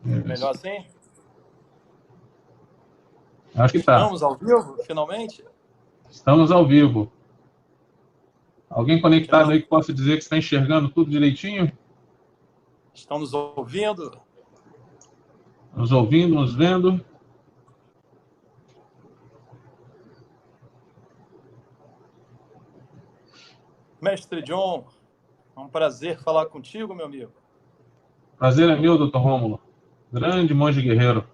Melhor assim? Acho que tá. Estamos ao vivo, finalmente? Estamos ao vivo. Alguém conectado aí que possa dizer que está enxergando tudo direitinho? Estão nos ouvindo? Nos ouvindo, nos vendo? Mestre John, é um prazer falar contigo, meu amigo. Prazer é meu, Dr. Rômulo. Grande monge guerreiro.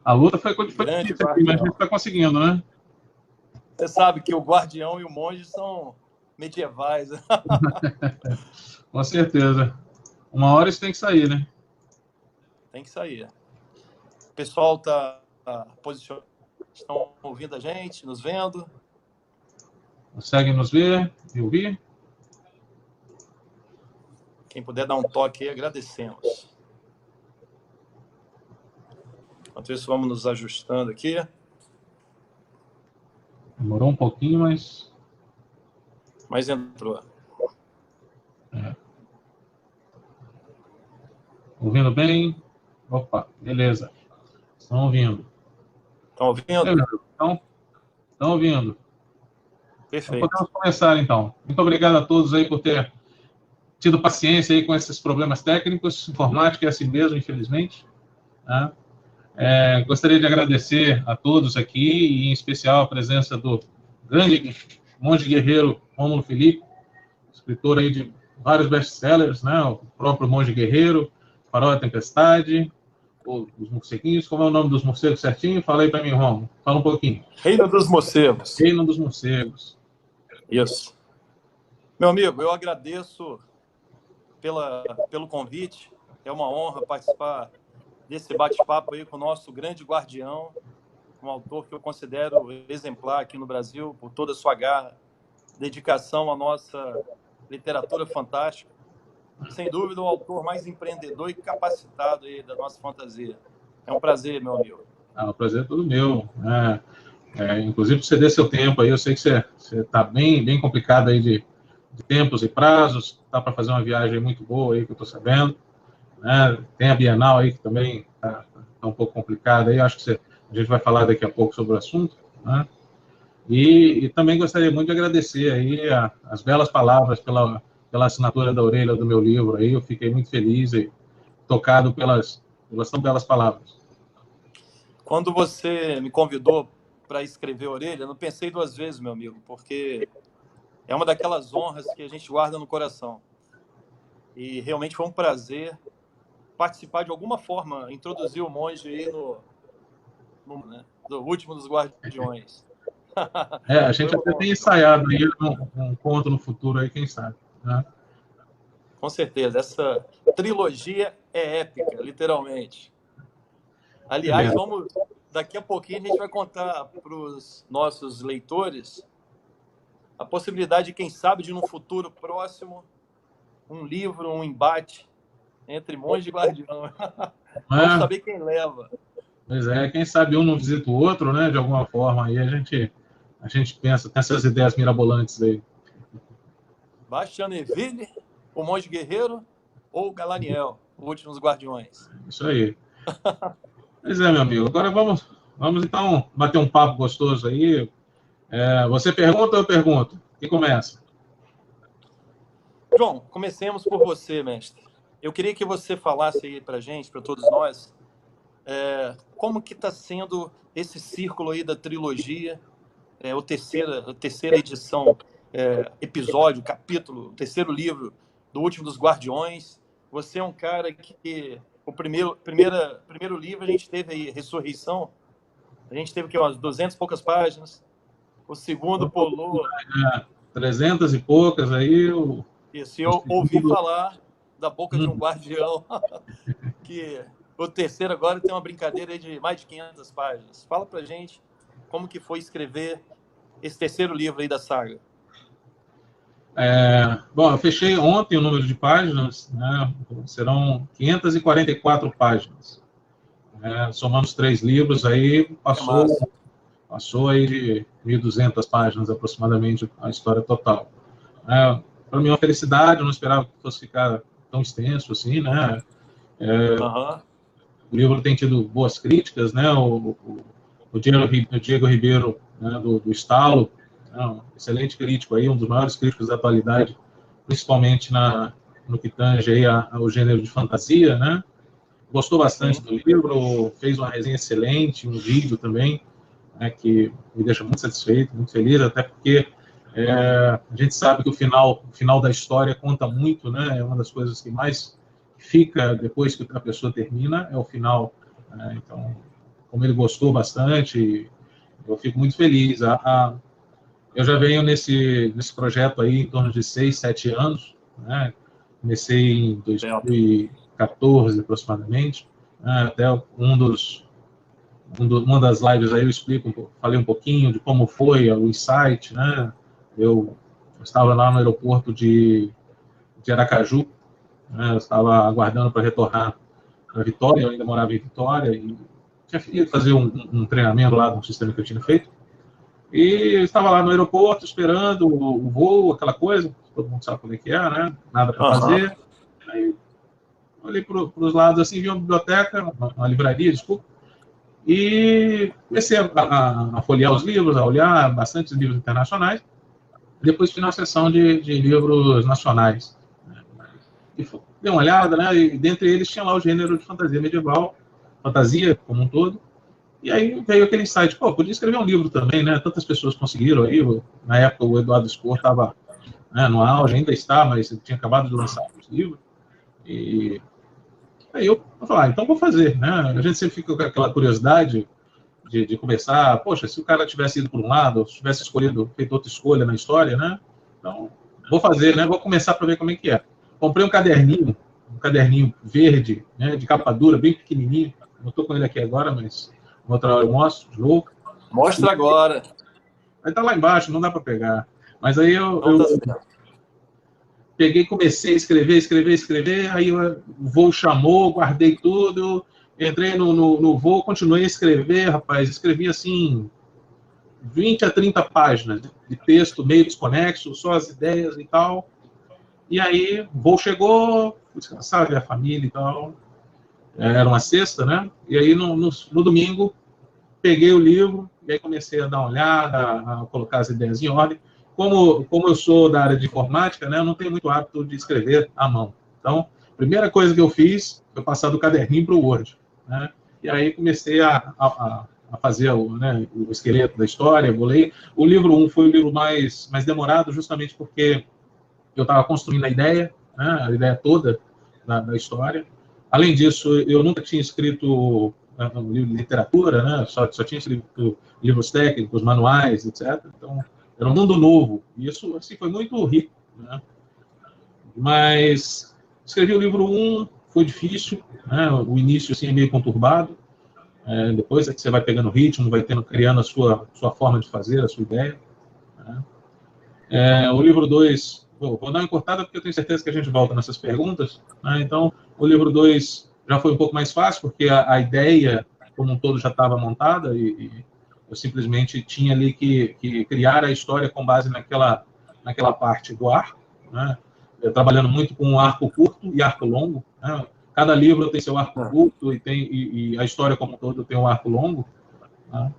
A luta foi difícil aqui, mas a gente está conseguindo, né? Você sabe que o guardião e o monge são medievais. Com certeza. Uma hora isso tem que sair, né? Tem que sair. O pessoal está posicionado. Estão ouvindo a gente, nos vendo? Conseguem nos ver e ouvir? Quem puder dar um toque aí, agradecemos. Enquanto isso, vamos nos ajustando aqui. Demorou um pouquinho, mas... Mas entrou. Ouvindo bem? Opa, beleza. Estão ouvindo. Estão ouvindo? Estão ouvindo. Perfeito. Então podemos começar, então. Muito obrigado a todos aí por ter tido paciência aí com esses problemas técnicos. Informática é assim mesmo, infelizmente. Né? Gostaria de agradecer a todos aqui, e em especial a presença do grande monge guerreiro Rômulo Felipe, escritor aí de vários best-sellers, né? O próprio Monge Guerreiro, Farol da Tempestade, os morceguinhos. Como é o nome dos morcegos certinho? Fala aí para mim, Rômulo. Fala um pouquinho. Reino dos Morcegos. Reino dos Morcegos. Isso. Meu amigo, eu agradeço pelo convite. É uma honra participar desse bate-papo aí com o nosso grande guardião, um autor que eu considero exemplar aqui no Brasil por toda a sua garra, dedicação à nossa literatura fantástica. Sem dúvida, o autor mais empreendedor e capacitado aí da nossa fantasia. É um prazer, meu amigo. O prazer é todo meu. Inclusive, você dê seu tempo aí. Eu sei que você está bem complicado aí de tempos e prazos. Tá para fazer uma viagem muito boa aí, que eu estou sabendo. Né? Tem a Bienal aí, que também está um pouco complicada aí. Acho que a gente vai falar daqui a pouco sobre o assunto. Né? E também gostaria muito de agradecer aí as belas palavras pela assinatura da orelha do meu livro aí. Eu fiquei muito feliz e tocado pelas tão belas palavras. Quando você me convidou para escrever Orelha, eu não pensei duas vezes, meu amigo, porque é uma daquelas honras que a gente guarda no coração. E realmente foi um prazer participar de alguma forma, introduzir o monge aí no último dos Guardiões. A gente até tem ensaiado aí um conto no futuro aí, quem sabe. Né? Com certeza, essa trilogia é épica, literalmente. Aliás, daqui a pouquinho a gente vai contar para os nossos leitores a possibilidade de, quem sabe, de, num futuro próximo, um livro, um embate entre monge e guardião. Vamos saber quem leva. Pois é, quem sabe um não visita o outro, né? De alguma forma, aí a gente pensa, tem essas ideias mirabolantes aí. Bastian Neville, o monge guerreiro, ou Galaniel, o último dos Guardiões. Isso aí. Pois é, meu amigo. Agora vamos então bater um papo gostoso aí. Você pergunta ou eu pergunto? Quem começa? João, comecemos por você, mestre. Eu queria que você falasse aí para gente, para todos nós, como que está sendo esse círculo aí da trilogia, a terceira edição, episódio, capítulo, o terceiro livro do Último dos Guardiões. Você é um cara que o primeiro livro a gente teve aí, Ressurreição, a gente teve umas 200 e poucas páginas. O segundo pulou 300 e poucas aí. Isso, eu ouvi falar da boca de um guardião que o terceiro agora tem uma brincadeira de mais de 500 páginas. Fala pra gente como que foi escrever esse terceiro livro aí da saga. Bom, eu fechei ontem o número de páginas, né? Serão 544 páginas. Somando os 3 livros, aí passou aí de 1.200 páginas aproximadamente a história total. Para mim é uma felicidade, eu não esperava que fosse ficar tão extenso assim, né? Uhum. O livro tem tido boas críticas, né? O Diego Ribeiro, né, do Estalo, é um excelente crítico aí, um dos maiores críticos da atualidade, principalmente no que tange aí ao gênero de fantasia, né? Gostou bastante Sim. do livro, fez uma resenha excelente, um vídeo também, né, que me deixa muito satisfeito, muito feliz, até porque a gente sabe que o final da história conta muito, né? É uma das coisas que mais fica depois que a pessoa termina, é o final. Então, como ele gostou bastante, eu fico muito feliz. Eu já venho nesse projeto aí em torno de 6, 7 anos, né? Comecei em Certo. 2014 aproximadamente, né? Até uma das lives aí eu explico, falei um pouquinho de como foi o insight, né? Eu estava lá no aeroporto de Aracaju, né? Eu estava aguardando para retornar para Vitória, eu ainda morava em Vitória, e tinha ido fazer um treinamento lá do sistema que eu tinha feito. E eu estava lá no aeroporto esperando o voo, aquela coisa, todo mundo sabe como é que é, né? Nada para Uhum. fazer. Aí olhei para os lados assim, vi uma biblioteca, uma livraria, desculpa, e comecei a folhear os livros, a olhar bastante livros internacionais. Depois fui na seção de livros nacionais. E dei uma olhada, né? E dentre eles tinha lá o gênero de fantasia medieval, fantasia como um todo. E aí veio aquele insight, pô, podia escrever um livro também, né? Tantas pessoas conseguiram aí. Na época o Eduardo Spor estava, né, no auge, ainda está, mas tinha acabado de lançar os livros. E aí eu falei, então vou fazer, né? A gente sempre fica com aquela curiosidade de começar, poxa, se o cara tivesse ido por um lado, se tivesse feito outra escolha na história, né? Então, vou fazer, né? Vou começar para ver como é que é. Comprei um caderninho verde, né, de capa dura, bem pequenininho. Não estou com ele aqui agora, mas outra hora eu mostro de novo. Mostra agora. Aí tá lá embaixo, não dá para pegar. Mas aí Não tá certo. peguei, comecei a escrever, aí o voo chamou, guardei tudo, entrei no voo, continuei a escrever, rapaz, escrevi assim 20 a 30 páginas de texto meio desconexo, só as ideias e tal. E aí, o voo chegou, fui descansar, ver a família e tal. Era uma sexta, né? E aí, no domingo, peguei o livro e aí comecei a dar uma olhada, a colocar as ideias em ordem. Como eu sou da área de informática, né, eu não tenho muito hábito de escrever à mão. Então, a primeira coisa que eu fiz foi passar do caderninho para o Word. Né? E aí comecei a fazer o esqueleto da história, bolei. O livro 1 foi o livro mais demorado, justamente porque eu estava construindo a ideia, né, a ideia toda da história. Além disso, eu nunca tinha escrito um livro de literatura, né, só tinha escrito livros técnicos, manuais, etc. Então, era um mundo novo. E isso assim, foi muito rico. Né? Mas escrevi o livro 1, foi difícil, né, o início assim, é meio conturbado. Depois é que você vai pegando ritmo, vai criando a sua forma de fazer, a sua ideia. Né? O livro 2, vou dar uma encurtada porque eu tenho certeza que a gente volta nessas perguntas. Né? Então, o livro 2 já foi um pouco mais fácil, porque a ideia como um todo já estava montada e eu simplesmente tinha ali que criar a história com base naquela parte do arco. Né? Trabalhando muito com arco curto e arco longo. Né? Cada livro tem seu arco curto e a história como um todo tem um arco longo. Né?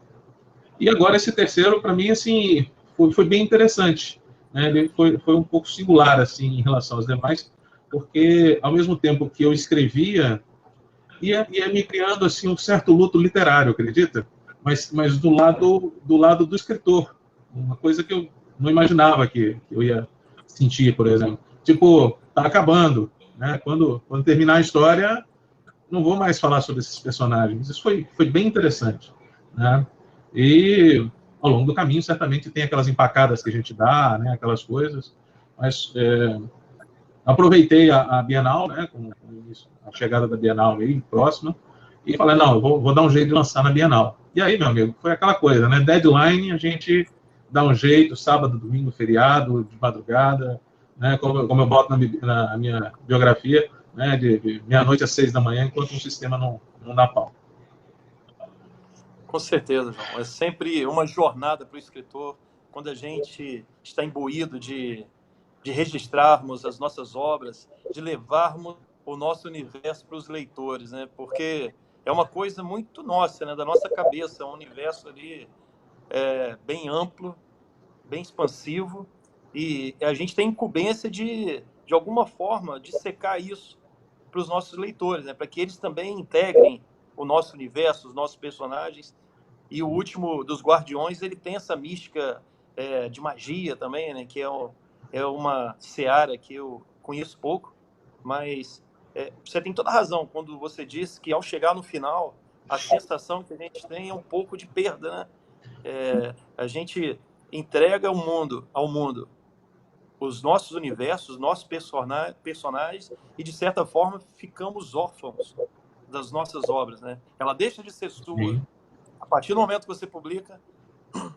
E agora esse terceiro, para mim, assim, foi bem interessante. Né? Ele foi um pouco singular, assim, em relação aos demais, porque, ao mesmo tempo que eu escrevia, ia me criando, assim, um certo luto literário, acredita? Mas do lado do escritor. Uma coisa que eu não imaginava que eu ia sentir, por exemplo. Tipo, tá acabando. Né? Quando terminar a história, não vou mais falar sobre esses personagens. Isso foi bem interessante. Né? E ao longo do caminho, certamente tem aquelas empacadas que a gente dá, né? Aquelas coisas. Mas aproveitei a Bienal, né? Com a chegada da Bienal aí, próxima, e falei, não, eu vou dar um jeito de lançar na Bienal. E aí, meu amigo, foi aquela coisa, né? Deadline, a gente dá um jeito, sábado, domingo, feriado, de madrugada, né? Como eu boto na minha biografia, né? De meia-noite às 6 da manhã, enquanto o sistema não dá pau. Com certeza, João. É sempre uma jornada para o escritor quando a gente está imbuído de registrarmos as nossas obras, de levarmos o nosso universo para os leitores, né? Porque é uma coisa muito nossa, né? Da nossa cabeça, um universo ali bem amplo, bem expansivo, e a gente tem incumbência de alguma forma, de secar isso para os nossos leitores, né? Para que eles também integrem o nosso universo, os nossos personagens. E o último dos Guardiões, ele tem essa mística de magia também, né? Que é uma seara que eu conheço pouco, mas você tem toda a razão quando você diz que ao chegar no final, a sensação que a gente tem é um pouco de perda, né? A gente entrega ao mundo os nossos universos, os nossos personagens, e de certa forma ficamos órfãos das nossas obras, né? Ela deixa de ser sua. Sim. A partir do momento que você publica,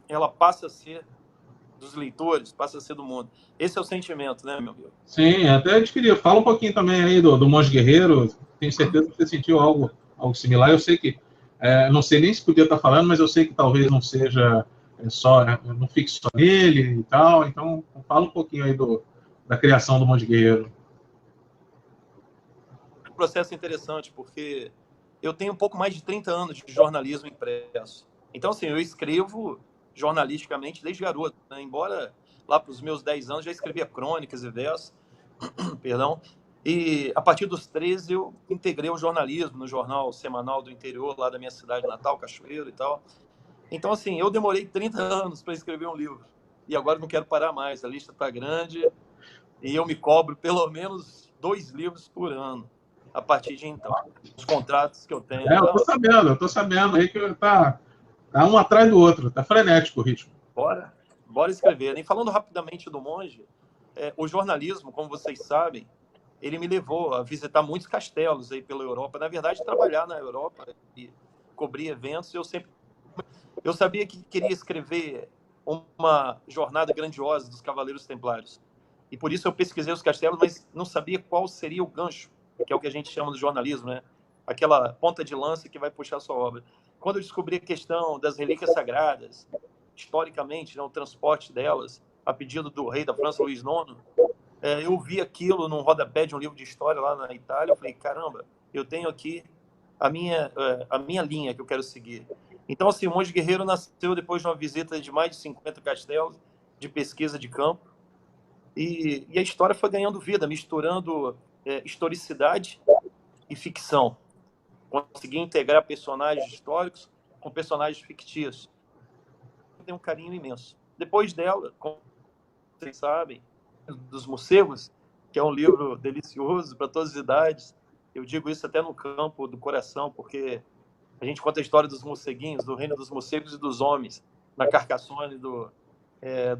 ela passa a ser dos leitores, passa a ser do mundo. Esse é o sentimento, né, meu amigo? Sim, até eu te queria, fala um pouquinho também aí do Monge Guerreiro, tenho certeza que você sentiu algo similar, eu sei que, não sei nem se podia estar falando, mas eu sei que talvez não seja não fique só nele e tal, então fala um pouquinho aí da criação do Monge Guerreiro. É um processo interessante, porque eu tenho um pouco mais de 30 anos de jornalismo impresso. Então, assim, eu escrevo jornalisticamente desde garoto, né? Embora lá para os meus 10 anos já escrevia crônicas e versos, perdão, e a partir dos 13 eu integrei o jornalismo no jornal semanal do interior, lá da minha cidade natal, Cachoeiro e tal. Então, assim, eu demorei 30 anos para escrever um livro. E agora não quero parar mais, a lista está grande e eu me cobro pelo menos 2 livros por ano, a partir de então. Os contratos que eu tenho. Então, Eu tô sabendo aí que tá um atrás do outro, tá frenético o ritmo. bora escrever. E falando rapidamente do Monge, o jornalismo, como vocês sabem, ele me levou a visitar muitos castelos aí pela Europa. Na verdade, trabalhar na Europa e cobrir eventos, eu sabia que queria escrever uma jornada grandiosa dos Cavaleiros Templários. E por isso eu pesquisei os castelos, mas não sabia qual seria o gancho, que é o que a gente chama de jornalismo, né? Aquela ponta de lança que vai puxar a sua obra. Quando eu descobri a questão das relíquias sagradas, historicamente, né, o transporte delas, a pedido do rei da França, Luís IX, eu vi aquilo num rodapé de um livro de história lá na Itália. Eu falei, caramba, eu tenho aqui a minha linha que eu quero seguir. Então, assim, o Monge Guerreiro nasceu depois de uma visita de mais de 50 castelos, de pesquisa de campo, e a história foi ganhando vida, misturando historicidade e ficção. Consegui integrar personagens históricos com personagens fictícios. Tem um carinho imenso. Depois dela, como vocês sabem, dos morcegos, que é um livro delicioso para todas as idades. Eu digo isso até no campo do coração, porque a gente conta a história dos morceguinhos, do reino dos morcegos e dos homens, na Carcassonne do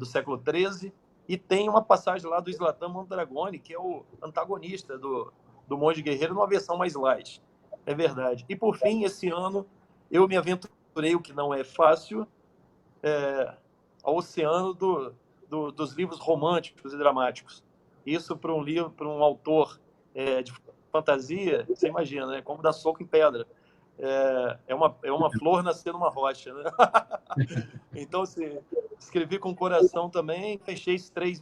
século XIII. E tem uma passagem lá do Zlatan Mondragone, que é o antagonista do Monge Guerreiro, numa versão mais light. É verdade. E, por fim, esse ano, eu me aventurei, o que não é fácil, ao oceano dos livros românticos e dramáticos. Isso para um livro, para um autor de fantasia, você imagina, né? Como dar soco em pedra. É uma flor nascer numa rocha, né? Então, assim, escrevi com o coração também, fechei esses 3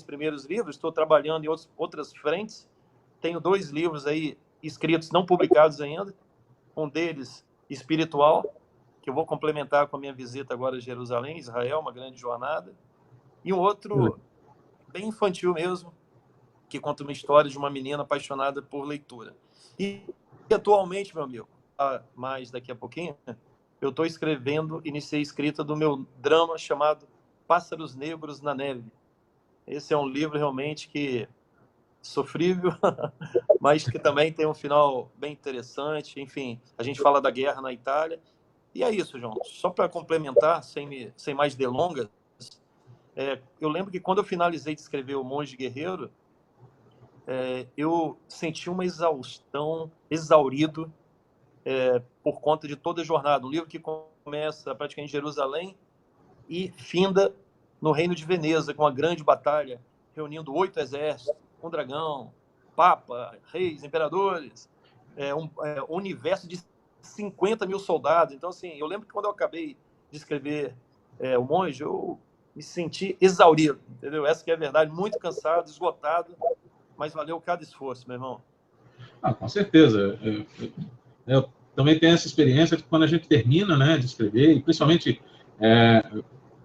primeiros livros, estou trabalhando em outras frentes. Tenho 2 livros aí escritos, não publicados ainda, um deles espiritual, que eu vou complementar com a minha visita agora a Jerusalém, Israel, uma grande jornada, e um outro bem infantil mesmo, que conta uma história de uma menina apaixonada por leitura. E atualmente, meu amigo, mais daqui a pouquinho, eu estou iniciei a escrita do meu drama chamado Pássaros Negros na Neve. Esse é um livro realmente que sofrível, mas que também tem um final bem interessante. Enfim, a gente fala da guerra na Itália. E é isso, João. Só para complementar, sem mais delongas, eu lembro que quando eu finalizei de escrever O Monge Guerreiro, eu senti uma exaustão, exaurido, por conta de toda a jornada. Um livro que começa praticamente em Jerusalém e finda no Reino de Veneza, com uma grande batalha, reunindo 8 exércitos, um dragão, papa, reis, imperadores, um universo de 50 mil soldados. Então, assim, eu lembro que quando eu acabei de escrever O Monge, eu me senti exaurido, entendeu? Essa que é a verdade, muito cansado, esgotado, mas valeu cada esforço, meu irmão. Com certeza. Eu também tenho essa experiência que quando a gente termina, né, de escrever, e principalmente,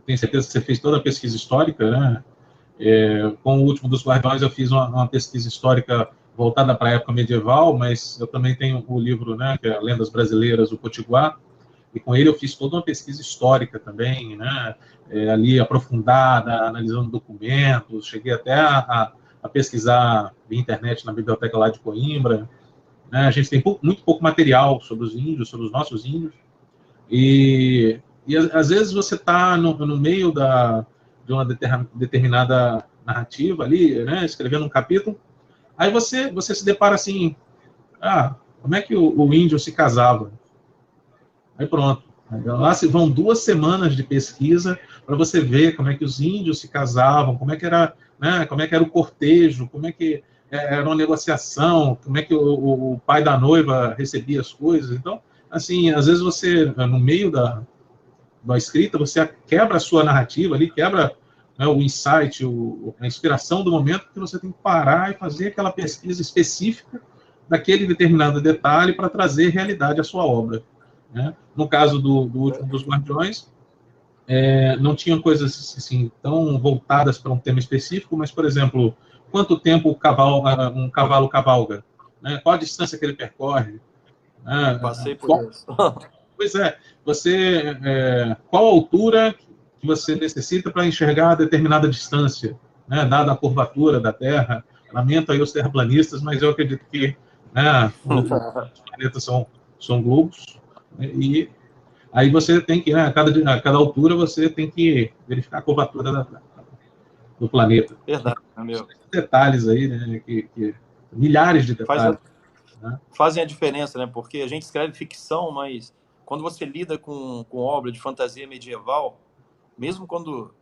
tenho certeza que você fez toda a pesquisa histórica, né? Com o Último dos Guardiões eu fiz uma pesquisa histórica voltada para a época medieval, mas eu também tenho o livro, né, que é Lendas Brasileiras, o Potiguar, e com ele eu fiz toda uma pesquisa histórica também, né, ali aprofundada, analisando documentos, cheguei até a pesquisar via internet na biblioteca lá de Coimbra, né, a gente tem muito pouco material sobre os índios, sobre os nossos índios, e às vezes você está no meio de uma determinada narrativa ali, né, escrevendo um capítulo, aí você se depara assim, como é que o índio se casava? Aí pronto. Lá se vão 2 semanas de pesquisa para você ver como é que os índios se casavam, como é que era, né, como é que era o cortejo, como é que era uma negociação, como é que o pai da noiva recebia as coisas. Então, assim, às vezes você, no meio da escrita, você quebra a sua narrativa ali, quebra, né, o insight, a inspiração do momento, porque você tem que parar e fazer aquela pesquisa específica daquele determinado detalhe para trazer realidade à sua obra. Né? No caso do Último dos Guardiões, não tinham coisas assim, tão voltadas para um tema específico, mas, por exemplo, quanto tempo um cavalo cavalga? Né? Qual a distância que ele percorre? Né? Passei por isso. Pois é, qual a altura que você necessita para enxergar determinada distância, né? Dada a curvatura da Terra? Lamento aí os terraplanistas, mas eu acredito que, né, os planetas são globos, né, e aí você tem que, né, a cada altura você tem que verificar a curvatura do planeta. Verdade, meu. Detalhes aí, né, milhares de detalhes. Fazem a diferença, né? Porque a gente escreve ficção, mas quando você lida com obra de fantasia medieval, mesmo quando...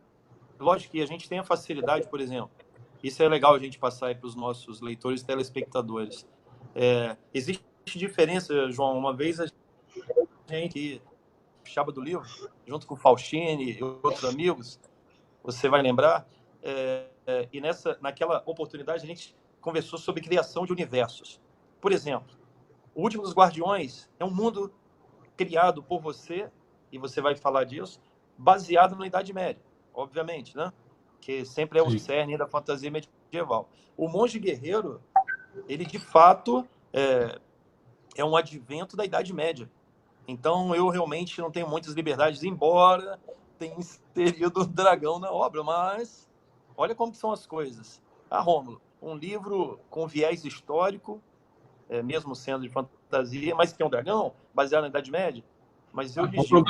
Lógico que a gente tem a facilidade, por exemplo, isso é legal a gente passar aí para os nossos leitores e telespectadores. Existe diferença, João. Uma vez a gente, Chaba do Livro, junto com o Faustini e outros amigos, você vai lembrar, e naquela oportunidade a gente conversou sobre criação de universos. Por exemplo, O Último dos Guardiões é um mundo criado por você, e você vai falar disso, baseado na Idade Média, obviamente, né? Que sempre é o cerne da fantasia medieval. O Monge Guerreiro, ele de fato é um advento da Idade Média. Então eu realmente não tenho muitas liberdades, embora tenha inserido o dragão na obra, mas olha como são as coisas. Rômulo, um livro com viés histórico, mesmo sendo de fantasia, mas que é um dragão, baseado na Idade Média. Mas eu lhe digo,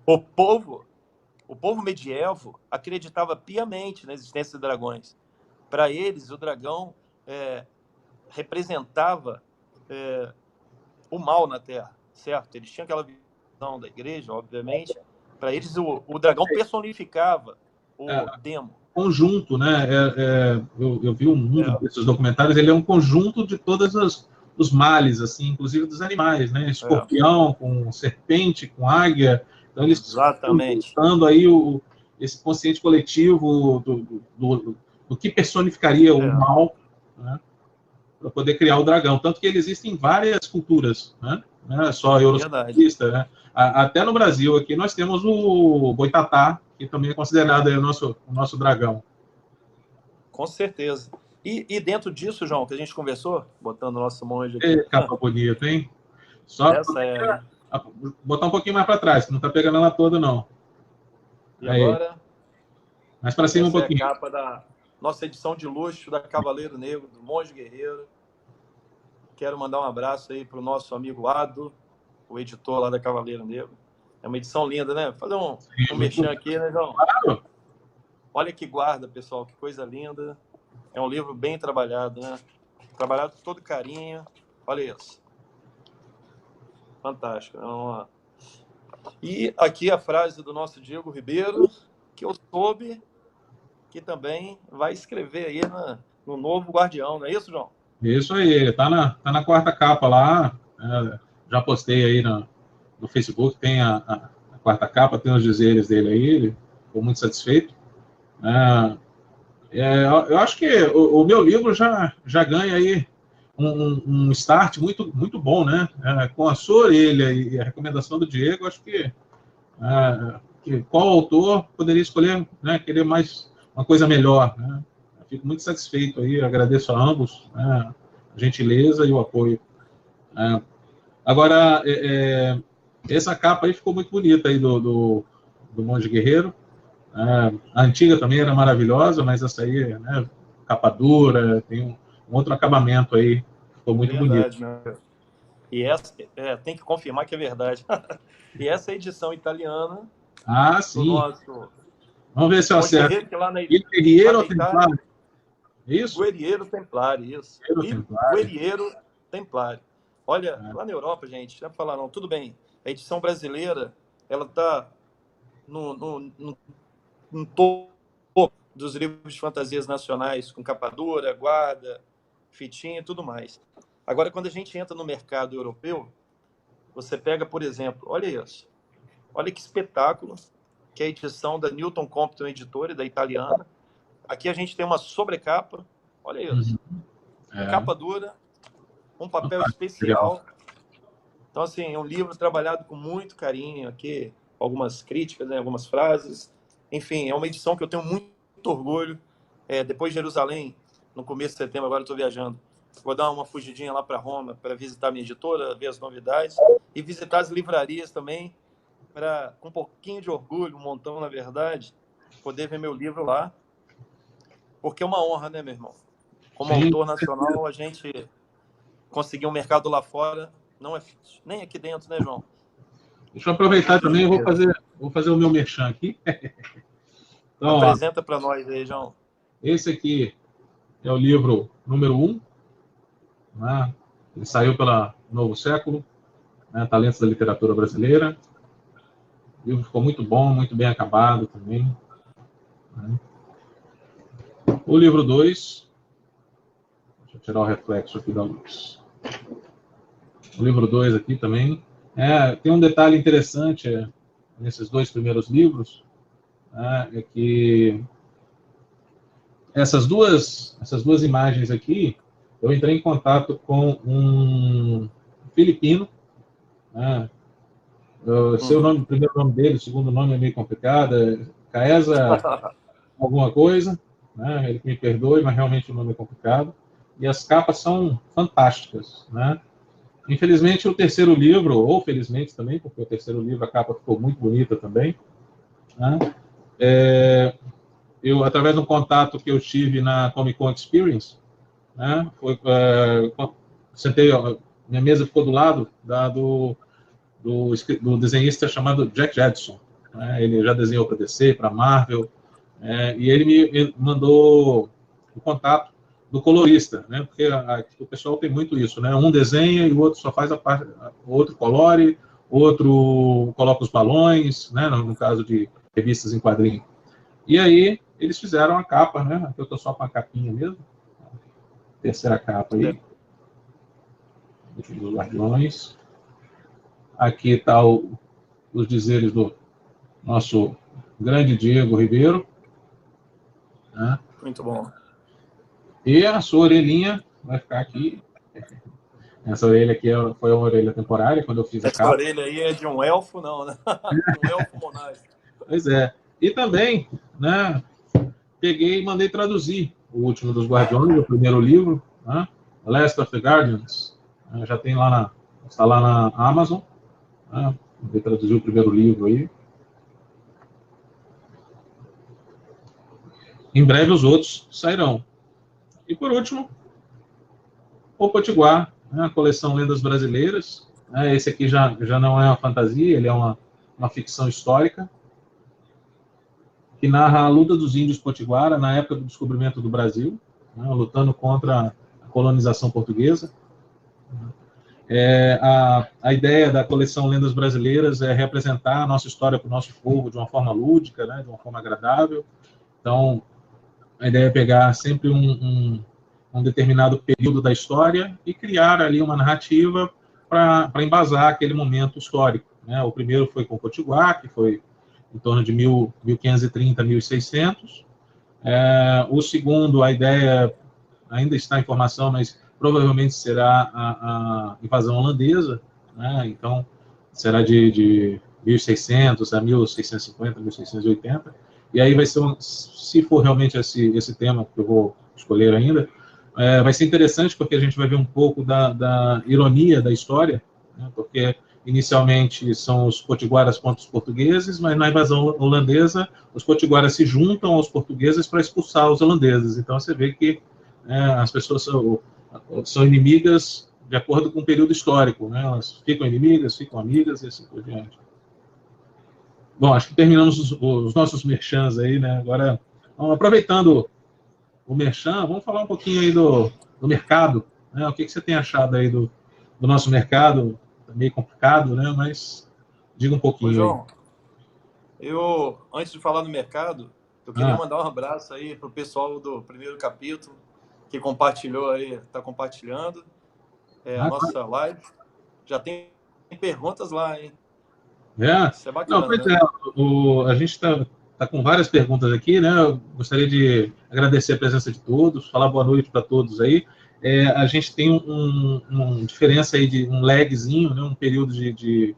o povo medievo acreditava piamente na existência de dragões. Para eles, o dragão representava o mal na Terra, certo? Eles tinham aquela visão da igreja, obviamente. Para eles, o dragão personificava o demo. Conjunto, né? Eu vi um mundo desses documentários, ele é um conjunto de todos os males, assim, inclusive dos animais, né? Escorpião, com serpente, com águia. Então, eles estão buscando aí esse consciente coletivo do que personificaria o mal, né? Para poder criar o dragão. Tanto que ele existe em várias culturas, né? Não é só eurocentista, né? Até no Brasil, aqui, nós temos o boitatá, que também é considerado aí o nosso dragão. Com certeza. E dentro disso, João, que a gente conversou, botando o nosso monge aqui... capa bonita, hein? Só botar um pouquinho mais para trás, que não está pegando ela toda, não. E aí. Agora... Mais para cima um pouquinho. Essa é a capa da nossa edição de luxo da Cavaleiro Negro, do Monge Guerreiro. Quero mandar um abraço aí para o nosso amigo Ado, o editor lá da Cavaleiro Negro. É uma edição linda, né? Vou fazer um mexão aqui, né, João? Claro. Olha que guarda, pessoal, que coisa linda. É um livro bem trabalhado, né? Trabalhado com todo carinho. Olha isso. Fantástico. E aqui a frase do nosso Diego Ribeiro, que eu soube que também vai escrever aí no novo Guardião, não é isso, João? Isso aí, ele tá na quarta capa lá, já postei aí no Facebook, tem a quarta capa, tem os dizeres dele aí, ele ficou muito satisfeito. Eu acho que o meu livro já ganha aí um start muito, muito bom, né? Com a sua orelha e a recomendação do Diego, acho que qual autor poderia escolher, né, querer mais uma coisa melhor, né? Eu fico muito satisfeito aí, agradeço a ambos, né, a gentileza e o apoio. Agora, essa capa aí ficou muito bonita aí do Monge Guerreiro. A antiga também era maravilhosa, mas essa aí, né, capa dura, tem um outro acabamento aí, ficou muito Verdade, bonito. né? E essa, tem que confirmar que é verdade. E essa edição italiana do Sim. nosso Vamos ver se eu Monge acerto. Guerreiro, que lá na Guerreiro ou Itália, Templário? Isso? Guerriero Templário, isso. Guerreiro ou Templário? Guerriero Templário. Olha, lá na Europa, gente, não é pra falar não, tudo bem, a edição brasileira, ela está no topo dos livros de fantasias nacionais, com capa dura, guarda, fitinha e tudo mais. Agora, quando a gente entra no mercado europeu, você pega, por exemplo, olha isso, olha que espetáculo, que é a edição da Newton Compton Editora, da italiana. Aqui a gente tem uma sobrecapa, olha isso, capa dura, um papel especial. Então, assim, é um livro trabalhado com muito carinho aqui, algumas críticas, né, algumas frases. Enfim, é uma edição que eu tenho muito orgulho. Depois de Jerusalém, no começo de setembro, agora eu estou viajando, vou dar uma fugidinha lá para Roma para visitar a minha editora, ver as novidades e visitar as livrarias também, para, com um pouquinho de orgulho, um montão, na verdade, poder ver meu livro lá. Porque é uma honra, né, meu irmão? Como autor nacional, a gente conseguir um mercado lá fora não é fácil. Nem aqui dentro, né, João? Deixa eu aproveitar também, eu vou fazer o meu merchan aqui. Então, apresenta para nós aí, João. Esse aqui é o livro número 1, né? Ele saiu pela Novo Século, né? Talentos da Literatura Brasileira. O livro ficou muito bom, muito bem acabado também. Né? O livro 2, deixa eu tirar o reflexo aqui da luz. O livro 2 aqui também. Tem um detalhe interessante nesses 2 primeiros livros, é que essas duas imagens aqui, eu entrei em contato com um filipino, né? Sei o primeiro nome dele, o segundo nome é meio complicado, Caesa alguma coisa, né? Ele que me perdoe, mas realmente o nome é complicado. E as capas são fantásticas, né? Infelizmente, o terceiro livro, ou felizmente também, porque o terceiro livro, a capa ficou muito bonita também, né? Eu, através de um contato que eu tive na Comic Con Experience, né, sentei, minha mesa ficou do lado do desenhista chamado Jack Jedson. Né? Ele já desenhou para DC, para Marvel, e ele me mandou o contato do colorista, né? Porque o pessoal tem muito isso, né? Um desenha e o outro só faz a parte, o outro colore, o outro coloca os balões, né? No caso de revistas em quadrinho. E aí eles fizeram a capa, né? Aqui eu estou só com a capinha mesmo. Terceira capa aí. Dos Guardiões. Aqui está os dizeres do nosso grande Diego Ribeiro. Né? Muito bom. E a sua orelhinha vai ficar aqui. Essa orelha aqui foi uma orelha temporária, quando eu fiz a capa. Essa orelha aí é de um elfo, não, né? De um elfo monárquico. Pois é. E também, né, peguei e mandei traduzir o último dos Guardiões, o primeiro livro, né, Last of the Guardians. Já tem está lá na Amazon. Né, mandei traduzir o primeiro livro aí. Em breve os outros sairão. E por último, o Potiguar, né, a coleção Lendas Brasileiras. Esse aqui já não é uma fantasia, ele é uma ficção histórica, que narra a luta dos índios potiguara na época do descobrimento do Brasil, né, lutando contra a colonização portuguesa. A ideia da coleção Lendas Brasileiras é representar a nossa história para o nosso povo de uma forma lúdica, né, de uma forma agradável. Então, a ideia é pegar sempre um determinado período da história e criar ali uma narrativa para embasar aquele momento histórico. Né? O primeiro foi com o Potiguar, que foi em torno de 1.530, 1.600. O segundo, a ideia ainda está em formação, mas provavelmente será a invasão holandesa, né? Então, será de 1.600 a 1.650, 1.680. E aí vai ser, se for realmente esse tema que eu vou escolher ainda, vai ser interessante porque a gente vai ver um pouco da ironia da história, né? Porque inicialmente são os potiguaras contra os portugueses, mas na invasão holandesa os potiguaras se juntam aos portugueses para expulsar os holandeses. Então você vê que as pessoas são inimigas de acordo com o período histórico, né? Elas ficam inimigas, ficam amigas e assim por diante. Bom, acho que terminamos os nossos merchans aí, né? Agora, aproveitando o merchan, vamos falar um pouquinho aí do mercado, né? O que você tem achado aí do nosso mercado? Tá meio complicado, né? Mas diga um Ô, pouquinho aí. João, antes de falar do mercado, eu queria mandar um abraço aí para o pessoal do primeiro capítulo, que compartilhou aí, está compartilhando a nossa live. Já tem perguntas lá, hein? Isso é bacana, Não, pois né? a gente está com várias perguntas aqui, né? Eu gostaria de agradecer a presença de todos, falar boa noite para todos aí. A gente tem uma diferença aí de um lagzinho, né? Um período de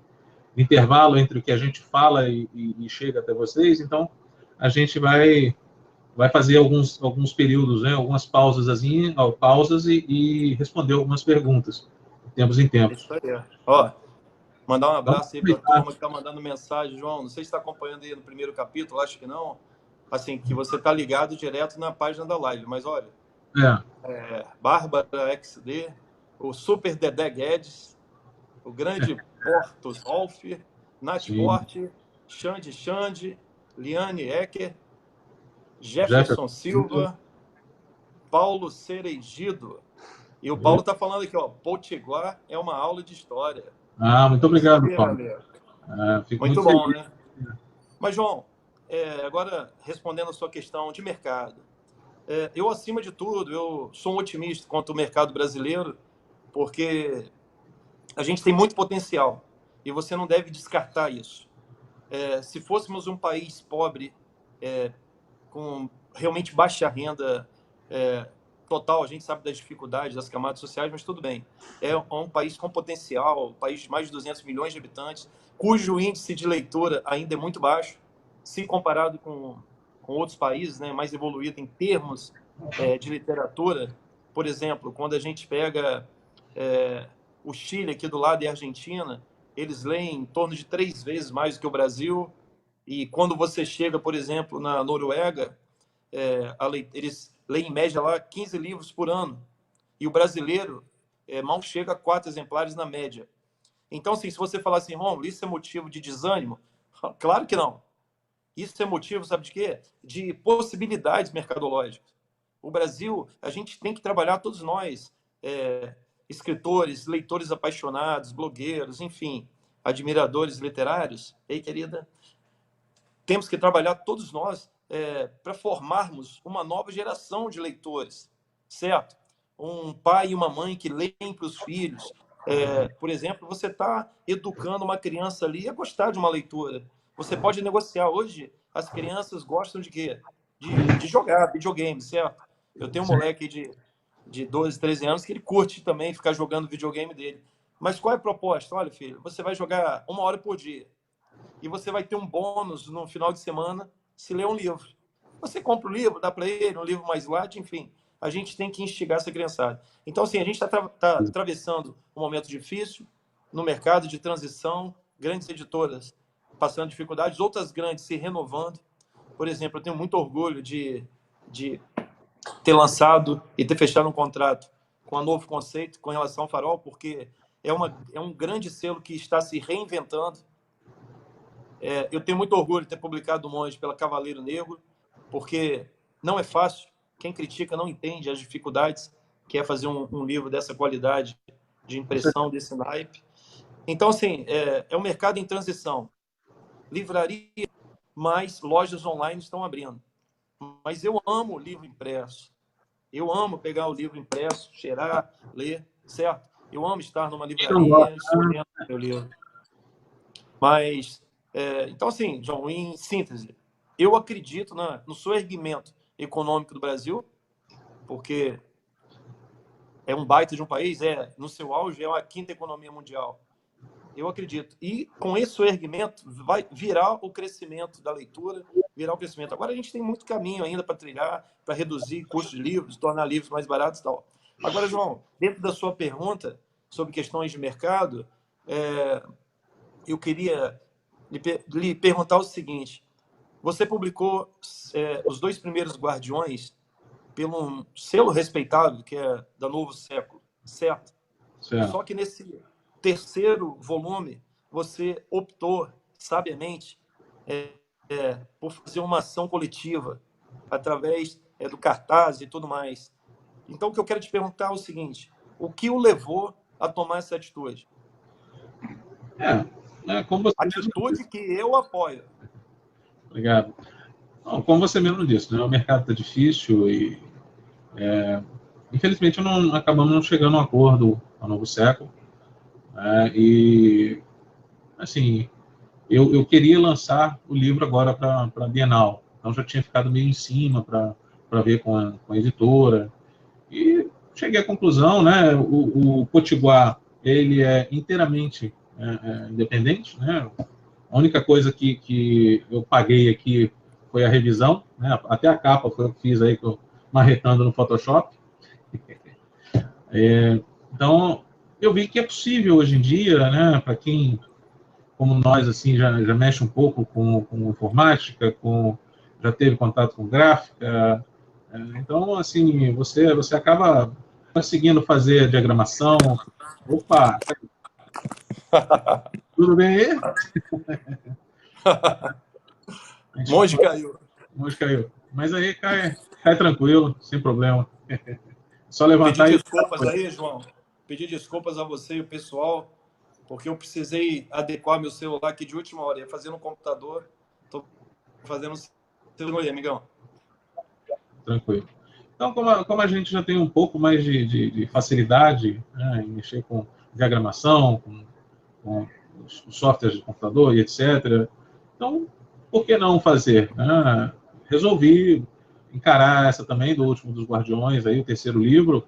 intervalo entre o que a gente fala e chega até vocês, então a gente vai fazer alguns períodos, né? Algumas pausas e responder algumas perguntas, de tempos em tempos. Isso aí. Ó, mandar um Vamos abraço aí para a aproveitar. turma que está mandando mensagem, João. Não sei se está acompanhando aí no primeiro capítulo, acho que não. Assim, que você está ligado direto na página da live. Mas olha, Bárbara XD, o Super Dedé Guedes, o grande Portos Rolf, Nath Forte, Xande, Liane Ecker, Jefferson Silva, Paulo Cerejido. E o Paulo está falando aqui, ó, Potiguar é uma aula de história. Muito obrigado, Paulo. Fico muito bom, feliz, né? Mas, João, agora respondendo a sua questão de mercado, eu, acima de tudo, eu sou um otimista quanto ao mercado brasileiro, porque a gente tem muito potencial e você não deve descartar isso. Se fôssemos um país pobre, com realmente baixa renda total, a gente sabe das dificuldades das camadas sociais, mas tudo bem. É um país com potencial, um país de mais de 200 milhões de habitantes, cujo índice de leitura ainda é muito baixo, se comparado com outros países, né, mais evoluídos em termos de literatura. Por exemplo, quando a gente pega o Chile aqui do lado e a Argentina, eles leem em torno de 3 vezes mais do que o Brasil. E quando você chega, por exemplo, na Noruega, eles leem em média lá 15 livros por ano. E o brasileiro mal chega a 4 exemplares na média. Então, assim, se você falar assim, Romulo, isso é motivo de desânimo? Claro que não. Isso é motivo, sabe de quê? De possibilidades mercadológicas. O Brasil, a gente tem que trabalhar, todos nós, escritores, leitores apaixonados, blogueiros, enfim, admiradores literários. Ei, querida, temos que trabalhar, todos nós, para formarmos uma nova geração de leitores, certo? Um pai e uma mãe que leem para os filhos. Por exemplo, você está educando uma criança ali a gostar de uma leitura. Você pode negociar. Hoje, as crianças gostam de quê? De jogar videogame, certo? Eu tenho um moleque de 12, 13 anos que ele curte também ficar jogando videogame dele. Mas qual é a proposta? Olha, filho, você vai jogar 1 hora por dia e você vai ter um bônus no final de semana se ler um livro. Você compra o livro, dá para ele, um livro mais light, enfim. A gente tem que instigar essa criançada. Então, assim, a gente está atravessando um momento difícil no mercado de transição, grandes editoras passando dificuldades, outras grandes se renovando. Por exemplo, eu tenho muito orgulho de ter lançado e ter fechado um contrato com a Novo Conceito com relação ao Farol, porque é um grande selo que está se reinventando. Eu tenho muito orgulho de ter publicado o Monge pela Cavaleiro Negro, porque não é fácil. Quem critica não entende as dificuldades que é fazer um livro dessa qualidade de impressão, desse naipe. Então, assim, é um mercado em transição. Livraria, mas lojas online estão abrindo. Mas eu amo o livro impresso. Eu amo pegar o livro impresso, cheirar, ler, certo? Eu amo estar numa livraria escolhendo meu livro. Mas Então, assim, João, em síntese, eu acredito no soerguimento econômico do Brasil, porque é um baita de um país, no seu auge, é a quinta economia mundial. Eu acredito. E com esse erguimento vai virar o crescimento da leitura, virar o crescimento. Agora a gente tem muito caminho ainda para trilhar, para reduzir custos de livros, tornar livros mais baratos e tal. Agora, João, dentro da sua pergunta sobre questões de mercado, eu queria lhe perguntar o seguinte: você publicou os 2 primeiros Guardiões pelo selo respeitável, que é da Novo Século, certo? Só que nesse terceiro volume, você optou, sabiamente, por fazer uma ação coletiva, através do cartaz e tudo mais. Então, o que eu quero te perguntar é o seguinte: o que o levou a tomar essa atitude? Como você atitude que eu apoio. Obrigado. Bom, como você mesmo disse, né, o mercado está difícil e, infelizmente, acabamos não chegando a um acordo ao Novo Século. E, assim, eu queria lançar o livro agora para a Bienal. Então, já tinha ficado meio em cima para ver com a editora. E cheguei à conclusão, né, o Potiguar, ele é inteiramente independente, né? A única coisa que eu paguei aqui foi a revisão, né? Até a capa foi eu que fiz aí, marretando no Photoshop. Então, eu vi que é possível hoje em dia, né, para quem, como nós, assim, já mexe um pouco com informática, já teve contato com gráfica. Então, assim, você acaba conseguindo fazer a diagramação. Opa! Tudo bem aí? Monge caiu. Monge caiu. Mas aí cai tranquilo, sem problema. Só levantar Pedir desculpas aí, João. Pedir desculpas a você e o pessoal, porque eu precisei adequar meu celular aqui de última hora. Ia fazer no computador. Estou fazendo celular aí, amigão. Tranquilo. Então, como a gente já tem um pouco mais de facilidade, né, em mexer com diagramação, com os softwares de computador e etc., então, por que não fazer? Resolvi encarar essa também, do Último dos Guardiões, aí, o terceiro livro,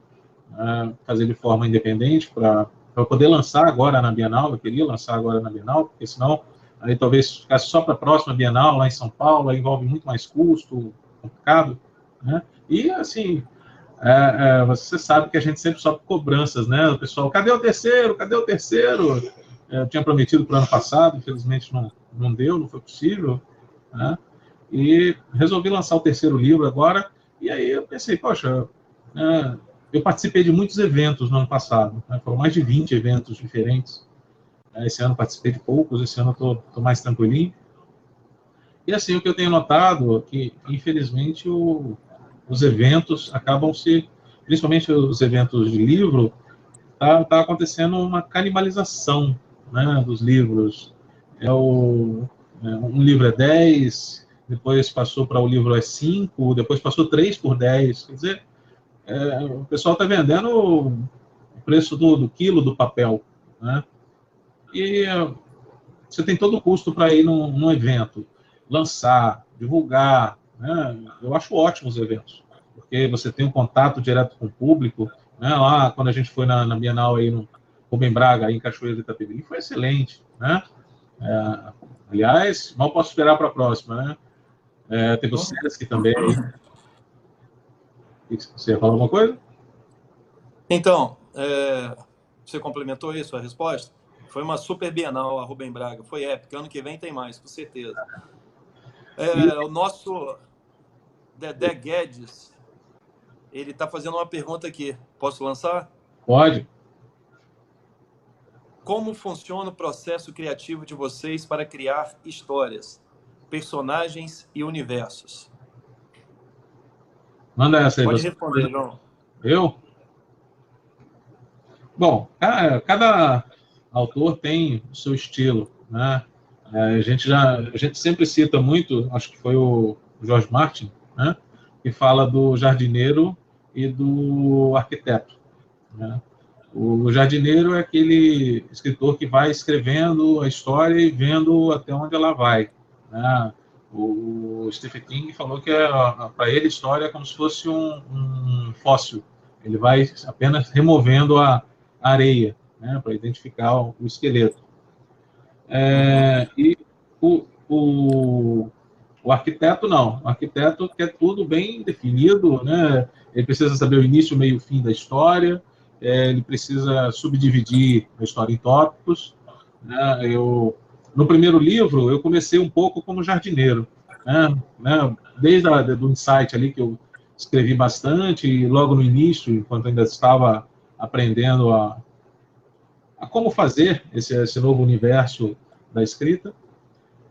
fazer de forma independente para poder lançar agora na Bienal. Eu queria lançar agora na Bienal, porque senão aí talvez ficasse só para a próxima Bienal, lá em São Paulo, aí envolve muito mais custo, complicado, né? E, assim, você sabe que a gente sempre sofre cobranças, né? O pessoal, cadê o terceiro? Cadê o terceiro? Eu tinha prometido para o ano passado, infelizmente não deu, não foi possível, né? E resolvi lançar o terceiro livro agora, e aí eu pensei, poxa, eu participei de muitos eventos no ano passado, né? Foram mais de 20 eventos diferentes. Esse ano participei de poucos, esse ano eu estou mais tranquilinho. E assim, o que eu tenho notado é que, infelizmente, os eventos acabam principalmente os eventos de livro, tá acontecendo uma canibalização, né, dos livros. Um livro é 10, depois passou para o livro é 5, depois passou 3 por 10. Quer dizer, o pessoal está vendendo o preço do quilo do papel, né? E você tem todo o custo para ir num evento, lançar, divulgar, né? Eu acho ótimos os eventos, porque você tem um contato direto com o público, né? Lá, quando a gente foi na Bienal aí no Rubem Braga, aí em Cachoeira de Itapemirim, foi excelente, né? Aliás, mal posso esperar para a próxima, né? Teve o Sesc também aí. Você ia falar alguma coisa? Então, você complementou isso, a resposta? Foi uma super Bienal a Rubem Braga, foi épica. Ano que vem tem mais, com certeza. O nosso Dedé Guedes, ele está fazendo uma pergunta aqui. Posso lançar? Pode. Como funciona o processo criativo de vocês para criar histórias, personagens e universos? Manda essa aí. Pode responder, João. Eu? Bom, cada autor tem o seu estilo, né? A gente sempre cita muito, acho que foi o George Martin, né? Que fala do jardineiro e do arquiteto, né? O jardineiro é aquele escritor que vai escrevendo a história e vendo até onde ela vai, né? O Stephen King falou que para ele a história é como se fosse um fóssil. Ele vai apenas removendo a areia, né, para identificar o esqueleto. E o arquiteto não. O arquiteto quer tudo bem definido, né? Ele precisa saber o início, o meio e o fim da história. Ele precisa subdividir a história em tópicos, né? No primeiro livro, eu comecei um pouco como jardineiro, né? Desde do insight ali que eu escrevi bastante, e logo no início, enquanto ainda estava aprendendo a como fazer esse novo universo da escrita,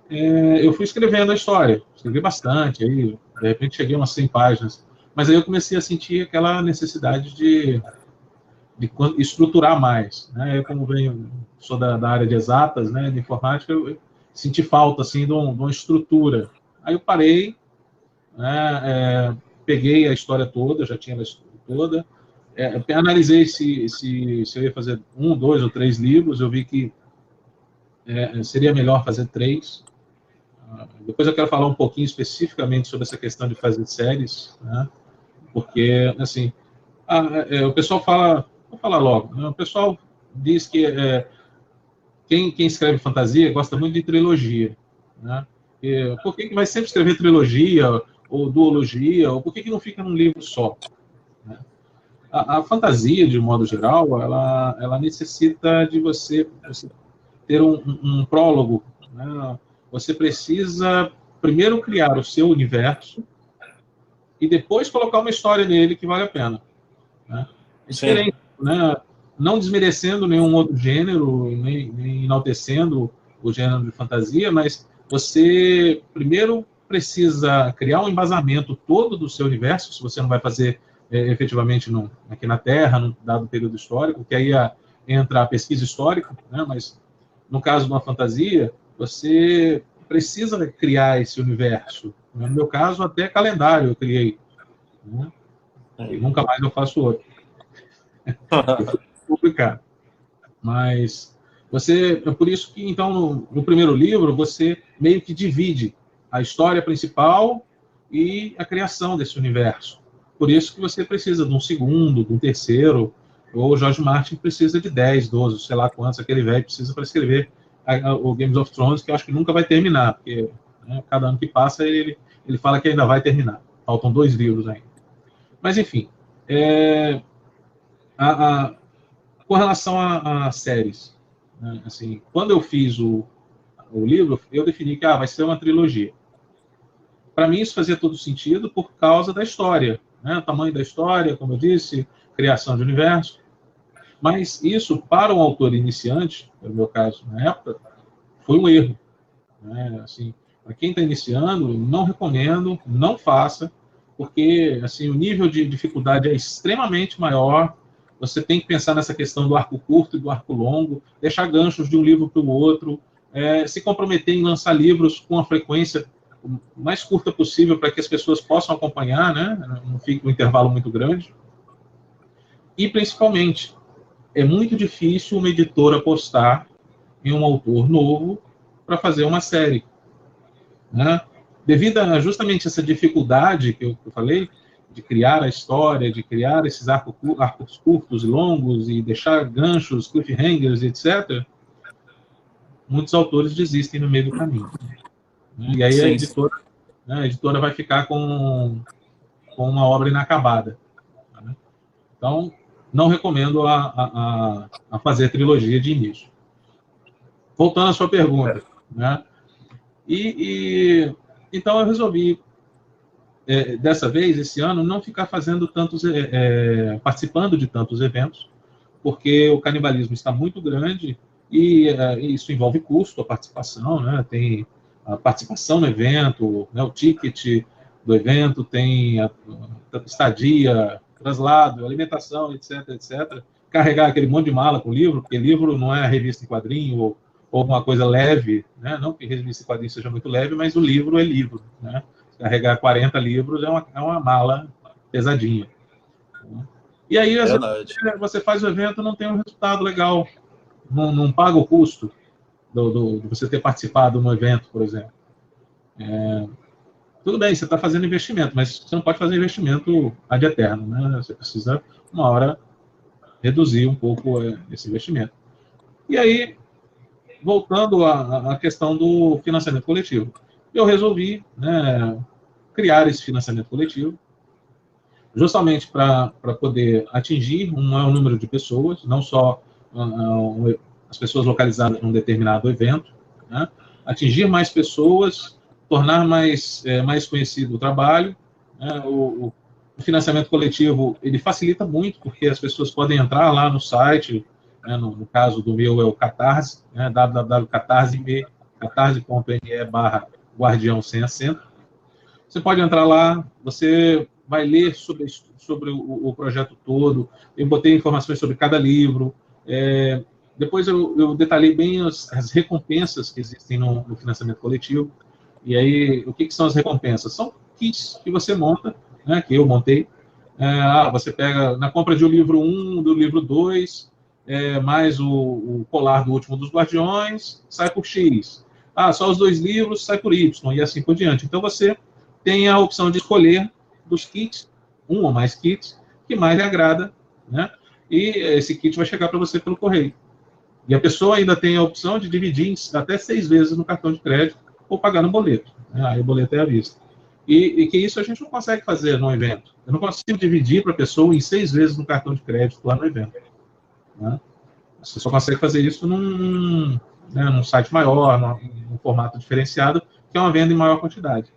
eu fui escrevendo a história. Escrevi bastante, aí de repente cheguei a umas 100 páginas. Mas aí eu comecei a sentir aquela necessidade de estruturar mais, né? Eu, como sou da área de exatas, né, de informática, eu senti falta assim de uma estrutura. Aí eu parei, né, peguei a história toda, já tinha a história toda, analisei se eu ia fazer 1, 2 ou 3 livros. Eu vi que seria melhor fazer 3. Depois eu quero falar um pouquinho especificamente sobre essa questão de fazer séries, né? Porque, assim, o pessoal fala, vou falar logo, né? O pessoal diz que quem escreve fantasia gosta muito de trilogia, né? Por que vai sempre escrever trilogia ou duologia, ou por que não fica num livro só, né? A fantasia, de um modo geral, ela necessita de você ter um prólogo, né? Você precisa primeiro criar o seu universo e depois colocar uma história nele que vale a pena, né? É diferente, né? Não desmerecendo nenhum outro gênero, nem enaltecendo o gênero de fantasia, mas você primeiro precisa criar um embasamento todo do seu universo, se você não vai fazer efetivamente aqui na Terra, num dado período histórico, que aí entra a pesquisa histórica, né? Mas no caso de uma fantasia, você precisa criar esse universo. No meu caso, até calendário eu criei, né? E nunca mais eu faço outro. Eu fui publicar. Mas é por isso que, então, no primeiro livro, você meio que divide a história principal e a criação desse universo. Por isso que você precisa de um segundo, de um terceiro, ou o George Martin precisa de 10, 12, sei lá quantos aquele velho precisa para escrever o Games of Thrones, que eu acho que nunca vai terminar, porque, né, cada ano que passa ele fala que ainda vai terminar. Faltam 2 livros ainda. Mas, enfim, com relação a séries, né, assim, quando eu fiz o livro, eu defini que vai ser uma trilogia. Para mim, isso fazia todo sentido por causa da história, né? O tamanho da história, como eu disse, criação de universo. Mas isso, para um autor iniciante, no meu caso, na época, foi um erro, né? Assim, para quem está iniciando, não recomendo, não faça, porque assim, o nível de dificuldade é extremamente maior. Você tem que pensar nessa questão do arco curto e do arco longo, deixar ganchos de um livro para o outro, se comprometer em lançar livros com a frequência mais curta possível para que as pessoas possam acompanhar, né? Não fique um intervalo muito grande. E, principalmente, é muito difícil uma editora apostar em um autor novo para fazer uma série, né? Devido a justamente essa dificuldade que eu falei, de criar a história, de criar esses arcos curtos e longos e deixar ganchos, cliffhangers, etc., muitos autores desistem no meio do caminho, né? E aí a editora vai ficar com uma obra inacabada, né? Então, não recomendo a fazer trilogia de início. Voltando à sua pergunta, né? Então eu resolvi, dessa vez, esse ano, não ficar fazendo participando de tantos eventos, porque o canibalismo está muito grande e isso envolve custo, a participação, né? Tem a participação no evento, né? O ticket do evento, tem a estadia, traslado, alimentação, etc, etc. Carregar aquele monte de mala com livro, porque livro não é revista em quadrinho ou uma coisa leve, né? Não que revista em quadrinho seja muito leve, mas o livro é livro, né? Carregar 40 livros é uma mala pesadinha. E aí, às Verdade. vezes, você faz o evento e não tem um resultado legal, não paga o custo de você ter participado no evento, por exemplo. Tudo bem, você está fazendo investimento, mas você não pode fazer investimento ad eterno, né? Você precisa, uma hora, reduzir um pouco esse investimento. E aí, voltando à questão do financiamento coletivo, eu resolvi, né, criar esse financiamento coletivo, justamente para poder atingir um maior número de pessoas, não só as pessoas localizadas num determinado evento, né, atingir mais pessoas, tornar mais conhecido o trabalho, né, o financiamento coletivo, ele facilita muito, porque as pessoas podem entrar lá no site, né, no caso do meu é o Catarse, né, www.catarse.me/guardião sem acento. Você pode entrar lá, você vai ler sobre o projeto todo. Eu botei informações sobre cada livro. Depois eu detalhei bem as recompensas que existem no financiamento coletivo. E aí, o que são as recompensas? São kits que você monta, né, que eu montei. Você pega na compra de um livro 1, do livro 2, mais o colar do Último dos Guardiões, sai por X. Só os 2 livros, sai por Y, e assim por diante. Então, você tem a opção de escolher dos kits, um ou mais kits, que mais lhe agrada, né? E esse kit vai chegar para você pelo correio. E a pessoa ainda tem a opção de dividir até 6 vezes no cartão de crédito ou pagar no boleto. Né? Aí o boleto é à vista. E que isso a gente não consegue fazer no evento. Eu não consigo dividir para a pessoa em 6 vezes no cartão de crédito lá no evento. Né? Você só consegue fazer isso num site maior, num formato diferenciado, que é uma venda em maior quantidade.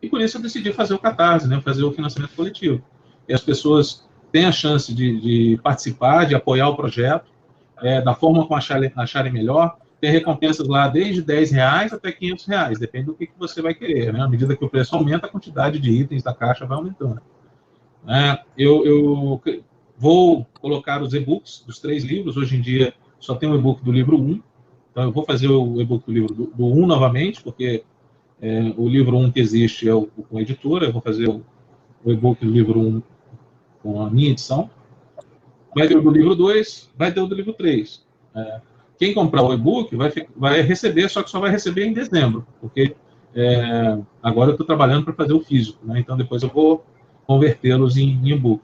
E por isso eu decidi fazer o Catarse, né, fazer o financiamento coletivo. E as pessoas têm a chance de participar, de apoiar o projeto, da forma como acharem melhor. Tem recompensas lá desde R$10 até R$500, depende do que você vai querer. Né? À medida que o preço aumenta, a quantidade de itens da caixa vai aumentando. Eu vou colocar os e-books dos 3 livros. Hoje em dia só tem o e-book do livro 1. Então eu vou fazer o e-book do livro do 1 novamente, porque o livro 1 que existe é com a editora. Eu vou fazer o e-book do livro 1 com a minha edição. Vai ter o do livro 2, vai ter o do livro 3. Quem comprar o e-book vai receber, só que só vai receber em dezembro, porque agora eu estou trabalhando para fazer o físico, né? Então depois eu vou convertê-los em e-book.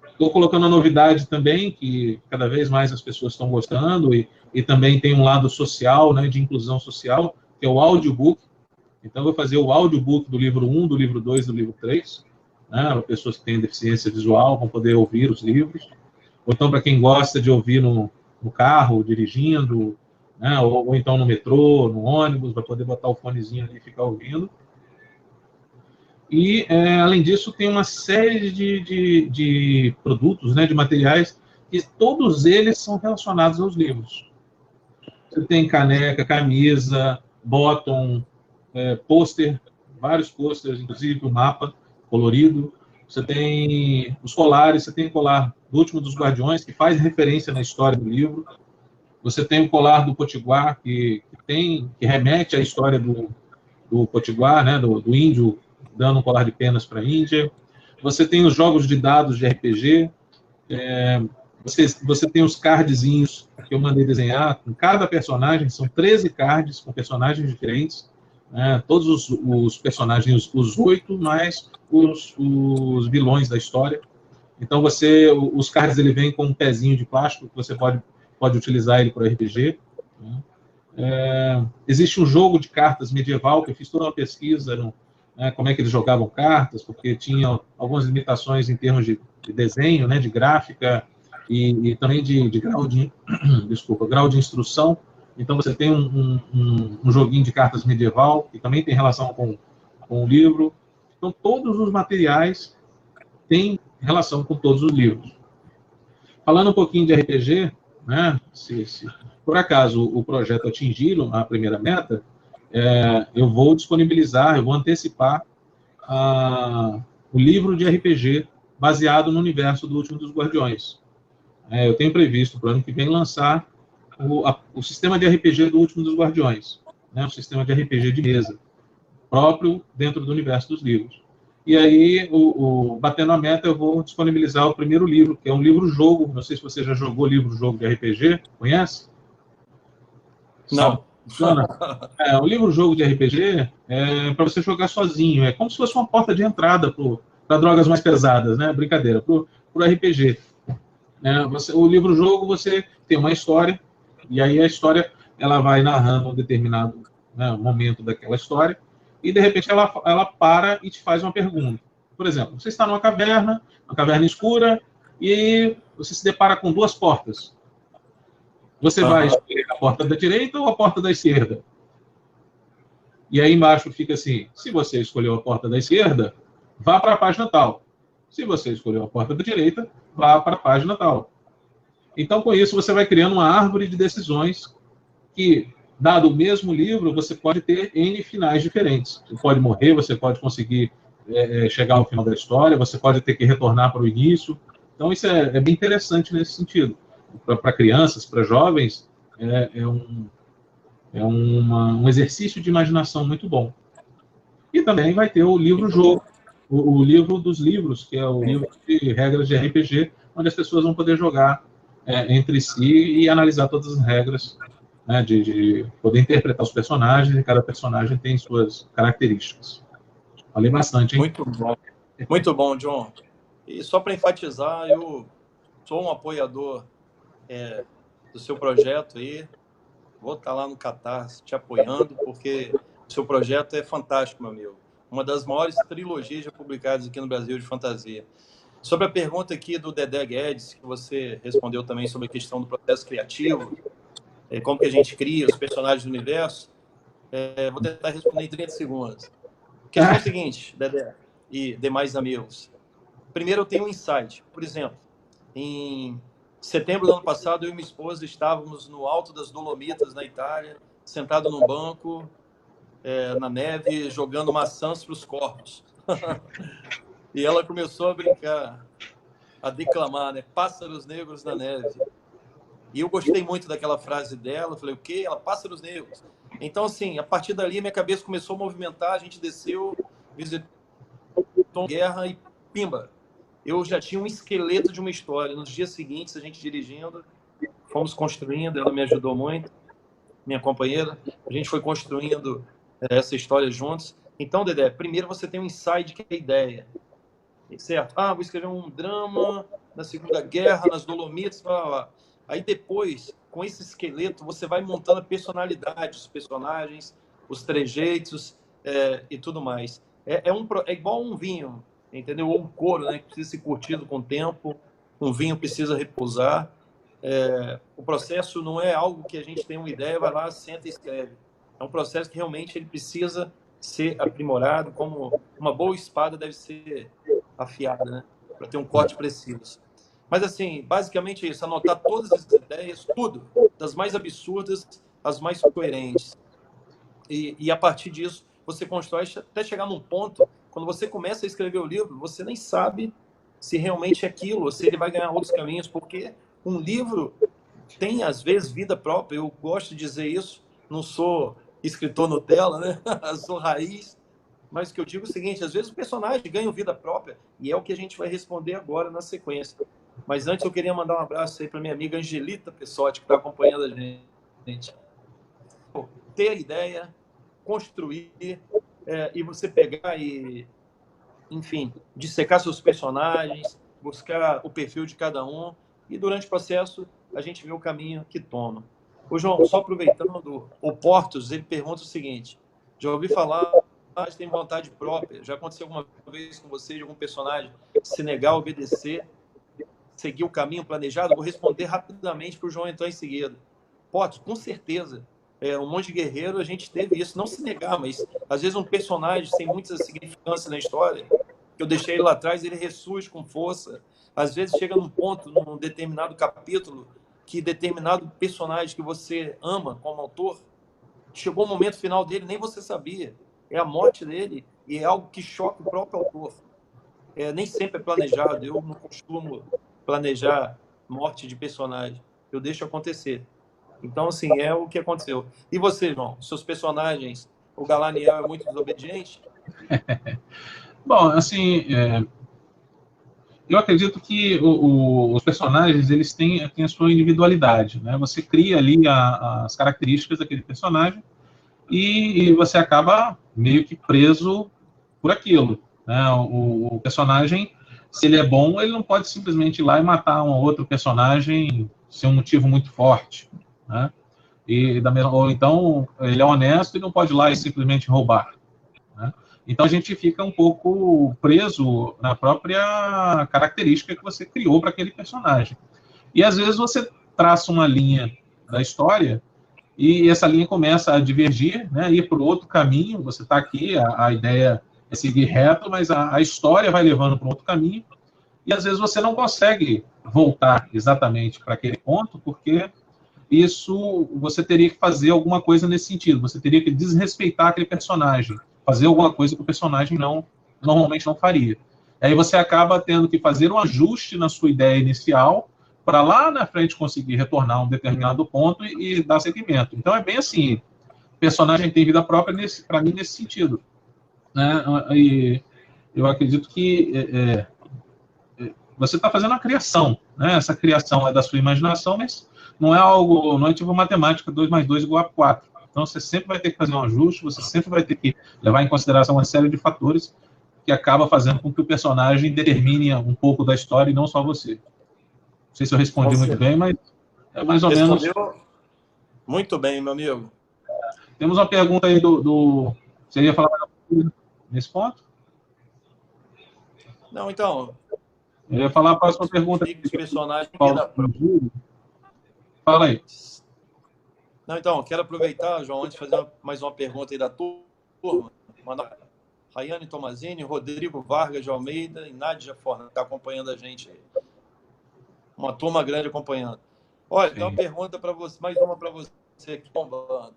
Estou colocando a novidade também, que cada vez mais as pessoas estão gostando, e também tem um lado social, né, de inclusão social, que é o audiobook. Então, eu vou fazer o audiobook do livro 1, do livro 2 e do livro 3, né, para pessoas que têm deficiência visual, vão poder ouvir os livros. Ou então, para quem gosta de ouvir no carro, dirigindo, né, ou então no metrô, no ônibus, vai poder botar o fonezinho ali e ficar ouvindo. E, além disso, tem uma série de produtos, né, de materiais, que todos eles são relacionados aos livros. Você tem caneca, camisa, bottom, pôster, vários pôsteres, inclusive o mapa colorido. Você tem os colares, você tem o colar do Último dos Guardiões, que faz referência na história do livro. Você tem o colar do Potiguar, que remete à história do Potiguar, né, do índio, dando um colar de penas para a Índia. Você tem os jogos de dados de RPG. Você tem os cardzinhos que eu mandei desenhar. Com cada personagem, são 13 cards com personagens diferentes. Todos os personagens, os 8, mais os vilões da história. Então, os cards ele vem com um pezinho de plástico, que você pode utilizar ele para RPG. Existe um jogo de cartas medieval, que eu fiz toda uma pesquisa como é que eles jogavam cartas, porque tinha algumas limitações em termos de desenho, né, de gráfica, e também de grau de instrução. Então, você tem um joguinho de cartas medieval, que também tem relação com o livro. Então, todos os materiais têm relação com todos os livros. Falando um pouquinho de RPG, né, se por acaso o projeto atingir a primeira meta, eu vou disponibilizar, eu vou antecipar o livro de RPG baseado no universo do Último dos Guardiões. Eu tenho previsto para o ano que vem lançar o sistema de RPG do Último dos Guardiões, né, um sistema de RPG de mesa próprio dentro do universo dos livros. E aí, batendo a meta, eu vou disponibilizar o primeiro livro, que é um livro-jogo. Não sei se você já jogou livro-jogo de RPG. Conhece? Sabe? Não. O livro-jogo de RPG é para você jogar sozinho. É como se fosse uma porta de entrada para drogas mais pesadas, né? Brincadeira, para o RPG. O livro-jogo, você tem uma história, e aí a história ela vai narrando um determinado, né, momento daquela história, e de repente ela para e te faz uma pergunta. Por exemplo, você está numa caverna escura, e você se depara com duas portas. Você vai escolher a porta da direita ou a porta da esquerda? E aí embaixo fica assim: se você escolheu a porta da esquerda, vá para a página tal. Se você escolheu a porta da direita, vá para a página tal. Então, com isso, você vai criando uma árvore de decisões que, dado o mesmo livro, você pode ter N finais diferentes. Você pode morrer, você pode conseguir chegar ao final da história, você pode ter que retornar para o início. Então, isso é bem interessante nesse sentido. Para crianças, para jovens, um exercício de imaginação muito bom. E também vai ter o livro-jogo, o livro dos livros, que é o livro de regras de RPG, onde as pessoas vão poder jogar entre si e analisar todas as regras, né, de poder interpretar os personagens, e cada personagem tem suas características. Falei bastante, hein? Muito bom. Muito bom, John. E só para enfatizar, eu sou um apoiador do seu projeto aí. Vou estar lá no Catarse te apoiando, porque o seu projeto é fantástico, meu amigo. Uma das maiores trilogias já publicadas aqui no Brasil de fantasia. Sobre a pergunta aqui do Dedé Guedes, que você respondeu também sobre a questão do processo criativo, como que a gente cria os personagens do universo, vou tentar responder em 30 segundos. A questão é a seguinte, Dedé e demais amigos. Primeiro, eu tenho um insight. Por exemplo, em setembro do ano passado, eu e minha esposa estávamos no alto das Dolomitas, na Itália, sentado num banco, na neve, jogando maçãs para os corpos. E ela começou a brincar, a declamar, né? Pássaros negros na neve. E eu gostei muito daquela frase dela. Falei, o quê? Ela, pássaros negros. Então, assim, a partir dali, minha cabeça começou a movimentar. A gente desceu, visitou guerra e pimba. Eu já tinha um esqueleto de uma história. Nos dias seguintes, a gente dirigindo, fomos construindo. Ela me ajudou muito, minha companheira. A gente foi construindo essa história juntos. Então, Dedé, primeiro você tem um insight, que é a ideia. Certo? Vou escrever um drama na Segunda Guerra, nas Dolomitas, blá, blá, blá. Aí depois, com esse esqueleto, você vai montando a personalidade dos personagens, os trejeitos e tudo mais. É igual um vinho, entendeu? Ou um couro, né? Que precisa ser curtido com o tempo. Um vinho precisa repousar. O processo não é algo que a gente tem uma ideia, vai lá, senta e escreve. É um processo que realmente ele precisa ser aprimorado, como uma boa espada deve ser afiada, né? Para ter um corte preciso. Mas, assim, basicamente é isso, anotar todas as ideias, tudo, das mais absurdas às mais coerentes. E a partir disso, você constrói até chegar num ponto, quando você começa a escrever o livro, você nem sabe se realmente é aquilo, ou se ele vai ganhar outros caminhos, porque um livro tem, às vezes, vida própria. Eu gosto de dizer isso, não sou escritor Nutella, né? Sou raiz. Mas o que eu digo é o seguinte, às vezes o personagem ganha vida própria, e é o que a gente vai responder agora na sequência. Mas antes eu queria mandar um abraço aí para minha amiga Angelita Pessotti, que está acompanhando a gente. Ter a ideia, construir, e você pegar e, enfim, dissecar seus personagens, buscar o perfil de cada um, e durante o processo a gente vê o caminho que toma. Ô, João, só aproveitando, o Portos, ele pergunta o seguinte, já ouvi falar, tem vontade própria, já aconteceu alguma vez com você, de algum personagem se negar a obedecer, seguir o caminho planejado? Vou responder rapidamente para o João entrar em seguida. Portos, com certeza. Um monte de guerreiro, a gente teve isso, não se negar, mas às vezes um personagem sem muita significância na história, que eu deixei ele lá atrás, ele ressurge com força. Às vezes chega num ponto, num determinado capítulo, que determinado personagem que você ama como autor, chegou o momento final dele, nem você sabia. É a morte dele, e é algo que choca o próprio autor. Nem sempre é planejado, eu não costumo planejar morte de personagem, eu deixo acontecer. Então, assim, é o que aconteceu. E você, João? Seus personagens, o Galaniel é muito desobediente? Bom, assim, eu acredito que os personagens, eles têm a sua individualidade, né? Você cria ali as características daquele personagem e você acaba meio que preso por aquilo, né? O personagem, se ele é bom, ele não pode simplesmente ir lá e matar um outro personagem sem um motivo muito forte, né? Ou então ele é honesto e não pode ir lá e simplesmente roubar, né? Então a gente fica um pouco preso na própria característica que você criou para aquele personagem. E às vezes você traça uma linha da história e essa linha começa a divergir, né, ir para outro caminho. Você está aqui, a ideia é seguir reto, mas a história vai levando para outro caminho, e às vezes você não consegue voltar exatamente para aquele ponto, porque isso você teria que fazer alguma coisa nesse sentido, você teria que desrespeitar aquele personagem, fazer alguma coisa que o personagem normalmente não faria. Aí você acaba tendo que fazer um ajuste na sua ideia inicial para lá na frente conseguir retornar a um determinado ponto e dar seguimento. Então é bem assim, o personagem tem vida própria para mim nesse sentido, né? E eu acredito que você está fazendo uma criação, né? Essa criação é da sua imaginação, mas não é algo, não é tipo matemática, 2 mais 2 igual a 4. Então você sempre vai ter que fazer um ajuste, você sempre vai ter que levar em consideração uma série de fatores que acaba fazendo com que o personagem determine um pouco da história e não só você. Não sei se eu respondi muito bem, mas é mais ou menos. Respondeu muito bem, meu amigo. Temos uma pergunta aí Você ia falar nesse ponto? Não, então. Eu ia falar a próxima pergunta. Os personagens. Fala aí. Não, então, quero aproveitar, João, antes de fazer mais uma pergunta aí da turma. Mandar Rayane Tomazini, Rodrigo Vargas de Almeida e Nádia Forna, que está acompanhando a gente aí. Uma turma grande acompanhando. Olha, tem uma pergunta para você, mais uma para você aqui, bombando.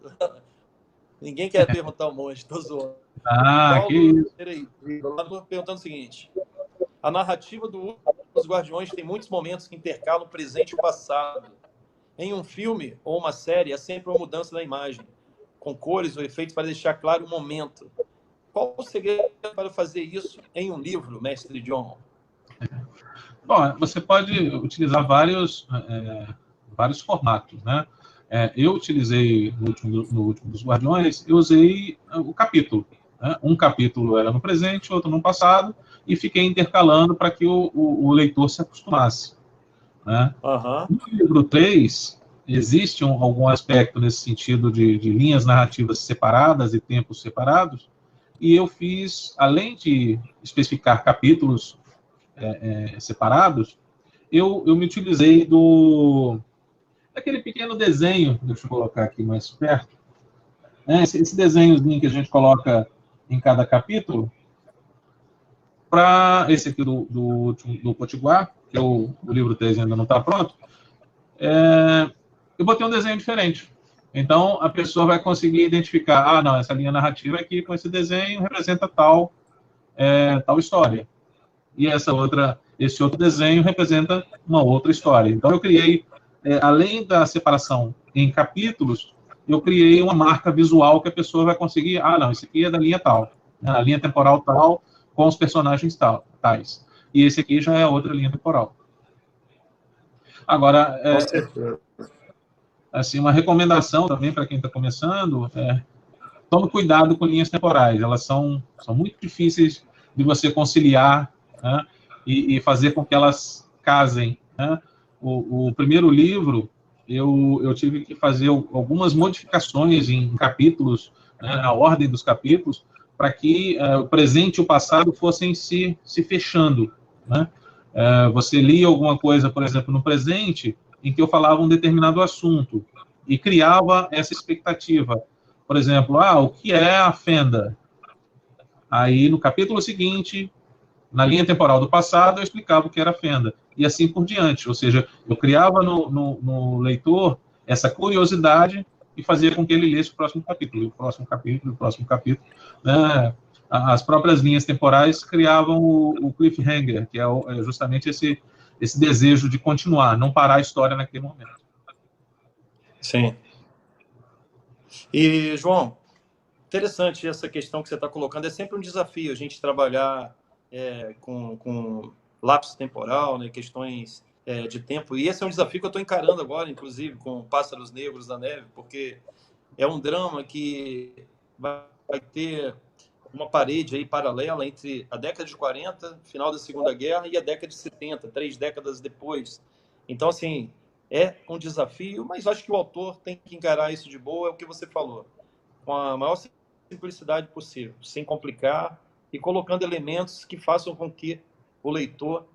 Ninguém quer perguntar um monte, estou zoando. Paulo, que isso. Perguntando o seguinte: a narrativa dos Guardiões tem muitos momentos que intercalam o presente e o passado. Em um filme ou uma série, é sempre uma mudança da imagem, com cores ou efeitos para deixar claro o momento. Qual o segredo para fazer isso em um livro, mestre John? Bom, você pode utilizar vários formatos, né? Eu utilizei, no último dos Guardiões, eu usei o capítulo. Né? Um capítulo era no presente, outro no passado, e fiquei intercalando para que o leitor se acostumasse. Né? No livro 3, existe algum aspecto nesse sentido de linhas narrativas separadas e tempos separados, e eu fiz, além de especificar capítulos separados, eu me utilizei daquele pequeno desenho, deixa eu colocar aqui mais perto, esse desenhozinho que a gente coloca em cada capítulo, para esse aqui do Potiguar, que o livro 3 ainda não está pronto, eu botei um desenho diferente. Então, a pessoa vai conseguir identificar, não, essa linha narrativa aqui com esse desenho representa tal história. E esse outro desenho representa uma outra história. Então, eu criei, além da separação em capítulos, eu criei uma marca visual que a pessoa vai conseguir, não, esse aqui é da linha tal, a linha temporal tal, com os personagens tais. E esse aqui já é outra linha temporal. Agora, assim, uma recomendação também para quem está começando, tome cuidado com linhas temporais, elas são muito difíceis de você conciliar, né, e fazer com que elas casem. Né? O primeiro livro, eu tive que fazer algumas modificações em capítulos, né, a ordem dos capítulos, para que o presente e o passado fossem se fechando. Né? Você lia alguma coisa, por exemplo, no presente, em que eu falava um determinado assunto, e criava essa expectativa. Por exemplo, o que é a fenda? Aí, no capítulo seguinte, na linha temporal do passado, eu explicava o que era a fenda. E assim por diante. Ou seja, eu criava no leitor essa curiosidade e fazia com que ele lesse o próximo capítulo, o próximo capítulo, o próximo capítulo. Né? As próprias linhas temporais criavam o cliffhanger, que é justamente esse desejo de continuar, não parar a história naquele momento. Sim. E, João, interessante essa questão que você está colocando. É sempre um desafio a gente trabalhar com lapso temporal, né, questões de tempo. E esse é um desafio que eu estou encarando agora, inclusive, com Pássaros Negros da Neve, porque é um drama que vai ter uma parede aí paralela entre a década de 40, final da Segunda Guerra, e a década de 70, 3 décadas depois. Então, assim, é um desafio, mas acho que o autor tem que encarar isso de boa, é o que você falou, com a maior simplicidade possível, sem complicar e colocando elementos que façam com que o leitor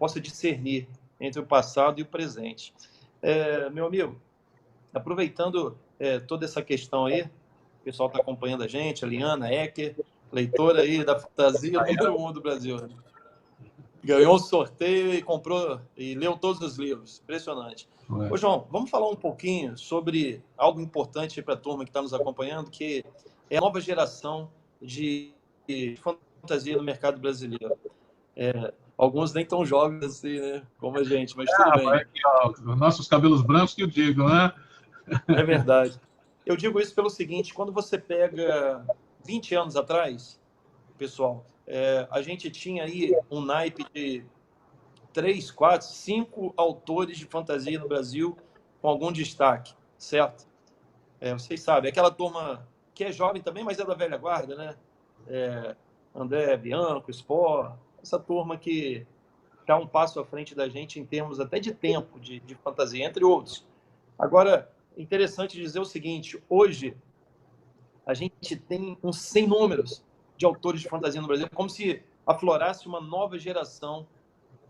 possa discernir entre o passado e o presente. Meu amigo, aproveitando toda essa questão aí, o pessoal está acompanhando a gente, a Liana Ecker, leitora aí da fantasia número 1 do Brasil. Né? Ganhou um sorteio e comprou e leu todos os livros. Impressionante. Ô, João, vamos falar um pouquinho sobre algo importante para a turma que está nos acompanhando, que é a nova geração de fantasia no mercado brasileiro. Alguns nem tão jovens assim, né? Como a gente, mas tudo bem. Aqui, ó, nossos cabelos brancos que eu digo, né? É verdade. Eu digo isso pelo seguinte, quando você pega 20 anos atrás, pessoal, a gente tinha aí um naipe de 3, 4, 5 autores de fantasia no Brasil com algum destaque, certo? Vocês sabem, aquela turma que é jovem também, mas é da velha guarda, né? André Bianco, Spor, essa turma que está um passo à frente da gente em termos até de tempo de fantasia, entre outros. Agora, interessante dizer o seguinte, hoje a gente tem uns 100 números de autores de fantasia no Brasil, como se aflorasse uma nova geração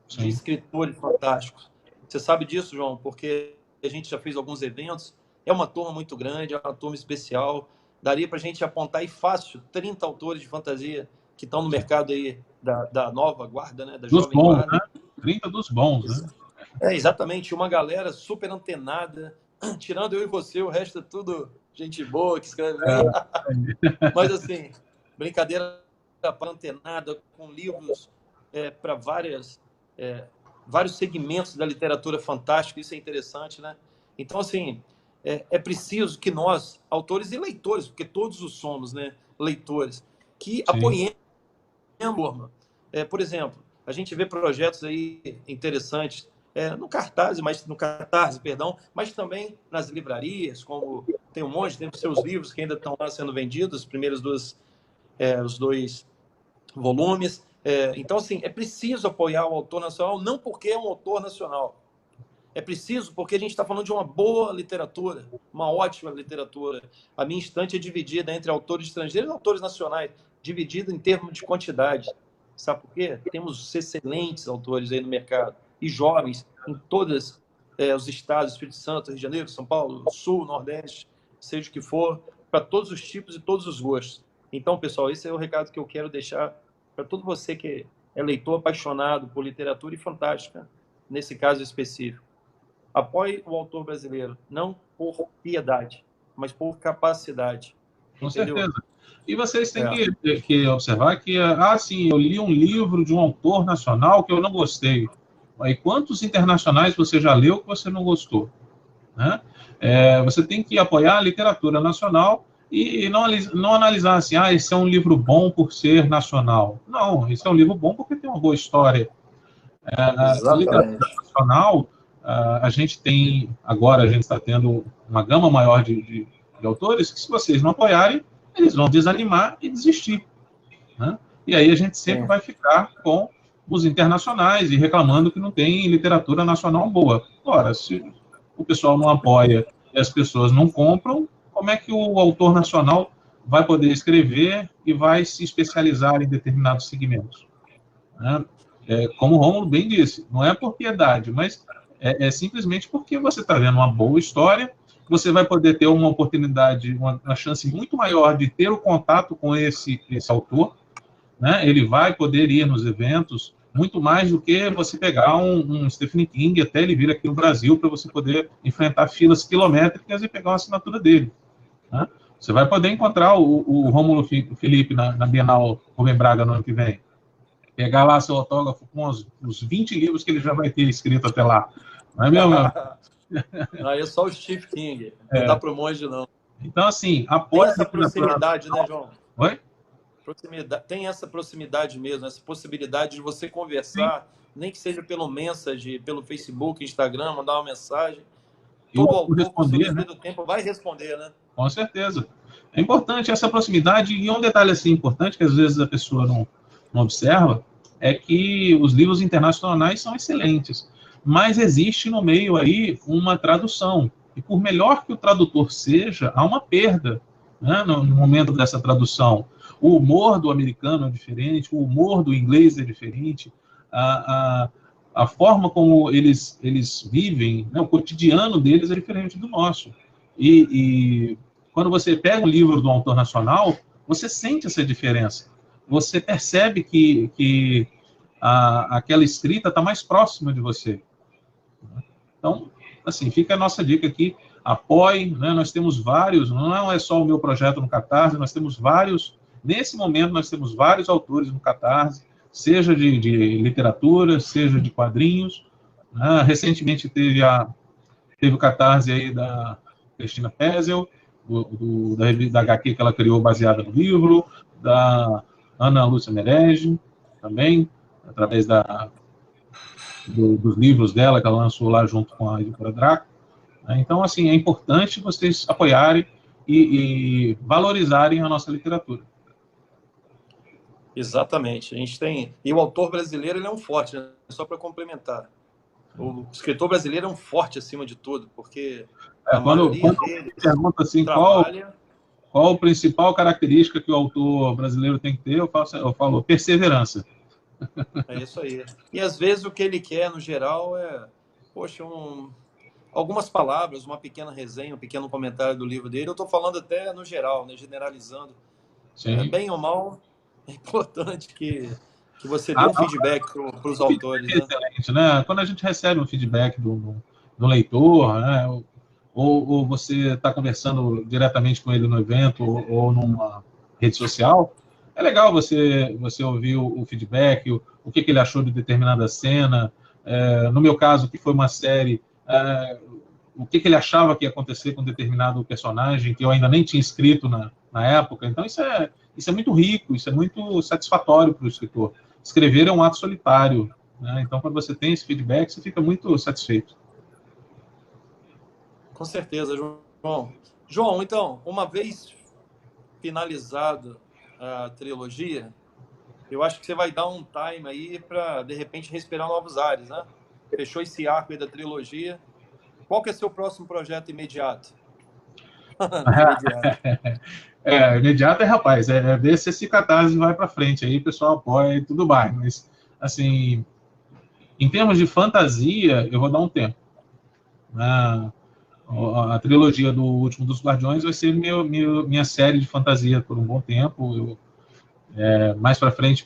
de escritores fantásticos. Você sabe disso, João, porque a gente já fez alguns eventos, é uma turma muito grande, é uma turma especial, daria para a gente apontar aí fácil 30 autores de fantasia que estão no mercado aí da nova guarda, né, da dos jovem bons, guarda. Né? 30 dos bons, né? Exatamente, uma galera super antenada, tirando eu e você, o resto é tudo gente boa que escreve bem. Mas, assim, brincadeira para antenada, com livros para vários segmentos da literatura fantástica, isso é interessante, né? Então, assim, é preciso que nós, autores e leitores, porque todos os somos, né, leitores, que apoiemos a turma. Por exemplo, a gente vê projetos aí interessantes no Catarse, mas também nas livrarias, como tem um monte, tem os seus livros que ainda estão lá sendo vendidos, os primeiros os 2 volumes. Então, assim, é preciso apoiar o autor nacional, não porque é um autor nacional. É preciso porque a gente está falando de uma boa literatura, uma ótima literatura. A minha estante é dividida entre autores estrangeiros e autores nacionais, dividida em termos de quantidade. Sabe por quê? Temos excelentes autores aí no mercado, e jovens em todos os estados, Espírito Santo, Rio de Janeiro, São Paulo, Sul, Nordeste, seja o que for, para todos os tipos e todos os gostos. Então, pessoal, esse é o recado que eu quero deixar para todo você que é leitor apaixonado por literatura e fantástica, nesse caso específico. Apoie o autor brasileiro, não por piedade, mas por capacidade. Com entendeu? certeza. E vocês têm que observar que, sim, eu li um livro de um autor nacional que eu não gostei. E quantos internacionais você já leu que você não gostou? Né? Você tem que apoiar a literatura nacional e não analisar assim, esse é um livro bom por ser nacional. Não, esse é um livro bom porque tem uma boa história. A literatura nacional, a gente está tendo uma gama maior de autores que, se vocês não apoiarem, eles vão desanimar e desistir. Né? E aí a gente sempre vai ficar com os internacionais e reclamando que não tem literatura nacional boa. Ora, se o pessoal não apoia e as pessoas não compram, como é que o autor nacional vai poder escrever e vai se especializar em determinados segmentos? Né? Como o Rômulo bem disse, não é por piedade, mas é simplesmente porque você está vendo uma boa história, você vai poder ter uma oportunidade, uma chance muito maior de ter o contato com esse autor, né? Ele vai poder ir nos eventos muito mais do que você pegar um Stephen King até ele vir aqui no Brasil para você poder enfrentar filas quilométricas e pegar uma assinatura dele. Né? Você vai poder encontrar o Rômulo Felipe na Bienal Rubem Braga no ano que vem. Pegar lá seu autógrafo com os 20 livros que ele já vai ter escrito até lá. Não é mesmo? Aí é só o Stephen King. Não dá para o monge, não. Então, assim, apoia essa proximidade, né, João? Oi? Tem essa proximidade mesmo, essa possibilidade de você conversar, nem que seja pelo Message, pelo Facebook, Instagram, mandar uma mensagem. E o Todo autor autor, com o seu responder, né? devido tempo, vai responder, né? Com certeza. É importante essa proximidade, e um detalhe assim importante, que às vezes a pessoa não observa, é que os livros internacionais são excelentes, mas existe no meio aí uma tradução, e por melhor que o tradutor seja, há uma perda, né, no momento dessa tradução. O humor do americano é diferente, o humor do inglês é diferente, a forma como eles vivem, né, o cotidiano deles é diferente do nosso. E quando você pega um livro do autor nacional, você sente essa diferença. Você percebe que aquela escrita está mais próxima de você. Então, assim, fica a nossa dica aqui. Apoie, né? Nós temos vários, não é só o meu projeto no Catarse, nós temos vários, nesse momento nós temos vários autores no Catarse, seja de literatura, seja de quadrinhos. Né? Recentemente teve o Catarse aí da Cristina Pezel, da HQ que ela criou baseada no livro, da Ana Lúcia Merege, também, através dos livros dela, que ela lançou lá junto com a editora Draco. Então, assim, é importante vocês apoiarem e valorizarem a nossa literatura. Exatamente. A gente tem... E o autor brasileiro, ele é um forte, né? Só para complementar. O escritor brasileiro é um forte acima de tudo, porque a maioria deles pergunta assim, trabalha... qual a principal característica que o autor brasileiro tem que ter, eu falo perseverança. É isso aí. E às vezes o que ele quer, no geral, é, poxa, algumas palavras, uma pequena resenha, um pequeno comentário do livro dele. Eu estou falando até no geral, né, generalizando. Bem ou mal, é importante que você dê um feedback para os autores. É excelente, né? Quando a gente recebe um feedback do leitor, né? Ou você está conversando diretamente com ele no evento ou numa rede social, é legal você ouvir o feedback, o que ele achou de determinada cena. No meu caso, que foi uma série, o que ele achava que ia acontecer com determinado personagem, que eu ainda nem tinha escrito na época. Então, isso é muito rico, isso é muito satisfatório para o escritor. Escrever é um ato solitário, né? Então, quando você tem esse feedback, você fica muito satisfeito. Com certeza, João. João, então, uma vez finalizada a trilogia, eu acho que você vai dar um time aí para, de repente, respirar novos ares, né? Fechou esse arco aí da trilogia. Qual que é seu próximo projeto imediato? Imediato rapaz, ver se esse Catarse vai para frente aí, o pessoal apoia e tudo mais, mas, assim, em termos de fantasia, eu vou dar um tempo. A trilogia do Último dos Guardiões vai ser minha série de fantasia por um bom tempo. Mais para frente,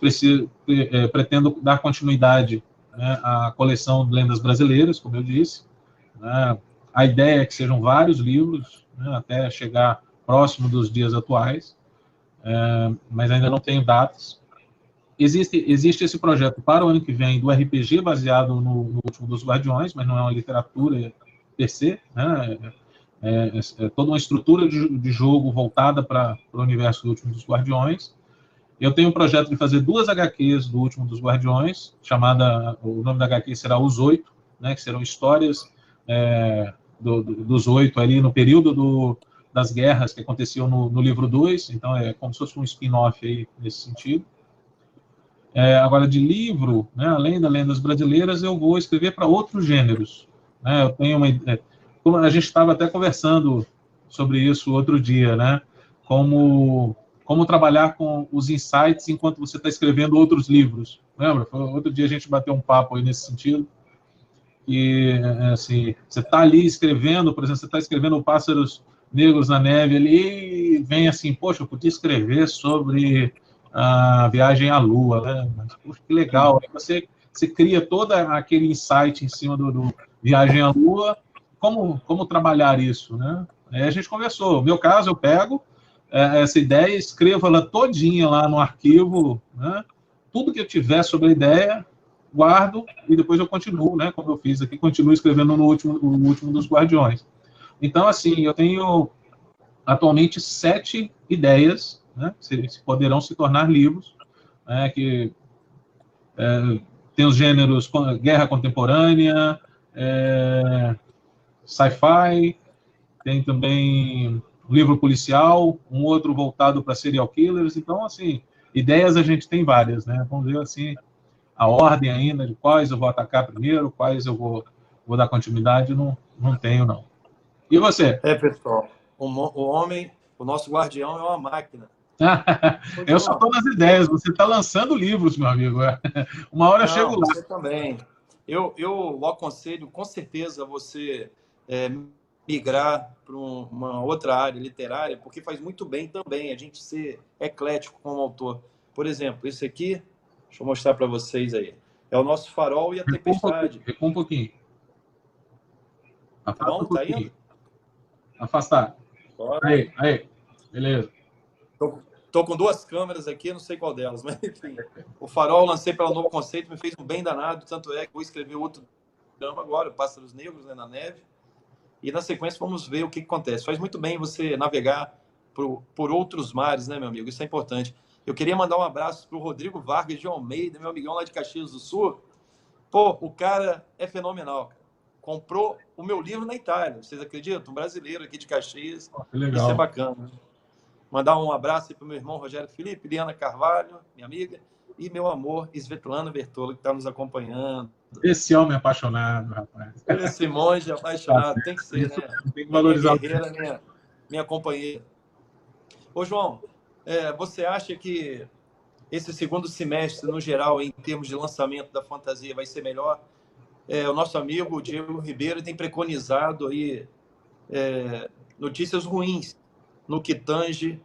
pretendo dar continuidade, né, à coleção de lendas brasileiras, como eu disse. Né? A ideia é que sejam vários livros, né, até chegar próximo dos dias atuais, mas ainda não tenho datas. Existe esse projeto para o ano que vem do RPG baseado no Último dos Guardiões, mas não é uma literatura per se, né? É toda uma estrutura de jogo voltada para o universo do Último dos Guardiões. Eu tenho um projeto de fazer 2 HQs do Último dos Guardiões, o nome da HQ será Os 8, né, que serão histórias dos 8 ali no período das guerras que aconteciam no livro 2, então é como se fosse um spin-off aí nesse sentido. Agora, de livro, né, além das lendas brasileiras, eu vou escrever para outros gêneros. Né, eu tenho como a gente estava até conversando sobre isso outro dia, né, como trabalhar com os insights enquanto você está escrevendo outros livros. Lembra? Outro dia a gente bateu um papo aí nesse sentido. E, assim, você está ali escrevendo, por exemplo, você está escrevendo Pássaros Negros na Neve ali, e vem assim, poxa, eu podia escrever sobre a viagem à Lua, né? Mas, poxa, que legal. Aí você cria todo aquele insight em cima do Viagem à Lua, como trabalhar isso, né? Aí a gente conversou. No meu caso, eu pego essa ideia, escrevo ela todinha lá no arquivo, né? Tudo que eu tiver sobre a ideia, guardo e depois eu continuo, né? Como eu fiz aqui, continuo escrevendo no último dos Guardiões. Então, assim, eu tenho atualmente 7 ideias, né, poderão se tornar livros, que tem os gêneros guerra contemporânea, sci-fi, tem também livro policial, um outro voltado para serial killers. Então, assim, ideias a gente tem várias, né? Vamos ver, assim, a ordem ainda de quais eu vou atacar primeiro, quais eu vou dar continuidade, não tenho, não. E você? Pessoal, o homem, o nosso guardião é uma máquina. Eu só estou nas ideias, você está lançando livros, meu amigo. Uma hora eu chego lá. Você também. Eu aconselho, com certeza, você migrar para uma outra área literária, porque faz muito bem também a gente ser eclético como autor. Por exemplo, esse aqui, deixa eu mostrar para vocês aí, é o nosso Farol e a Tempestade. Recua um pouquinho. Afasta Tá bom? um pouquinho. Tá indo? Afastar. Aí. Beleza. Tô com duas câmeras aqui, não sei qual delas, mas enfim. O Farol lancei pelo Novo Conceito, me fez um bem danado, tanto é que vou escrever outro drama agora, Pássaros Negros, né, na Neve. E na sequência vamos ver o que acontece. Faz muito bem você navegar por outros mares, né, meu amigo? Isso é importante. Eu queria mandar um abraço para o Rodrigo Vargas de Almeida, meu amigão lá de Caxias do Sul. Pô, o cara é fenomenal, cara. Comprou o meu livro na Itália, vocês acreditam? Um brasileiro aqui de Caxias. Que legal. Isso é bacana. Mandar um abraço para o meu irmão Rogério Felipe, Liana Carvalho, minha amiga, e meu amor, Svetlana Bertolo, que está nos acompanhando. Esse homem apaixonado, rapaz. Esse monge apaixonado, tem que ser, né? Tem que valorizar. Minha guerreira, minha companheira. Ô, João, você acha que esse segundo semestre, no geral, em termos de lançamento da fantasia, vai ser melhor? O nosso amigo Diego Ribeiro tem preconizado aí notícias ruins no que tange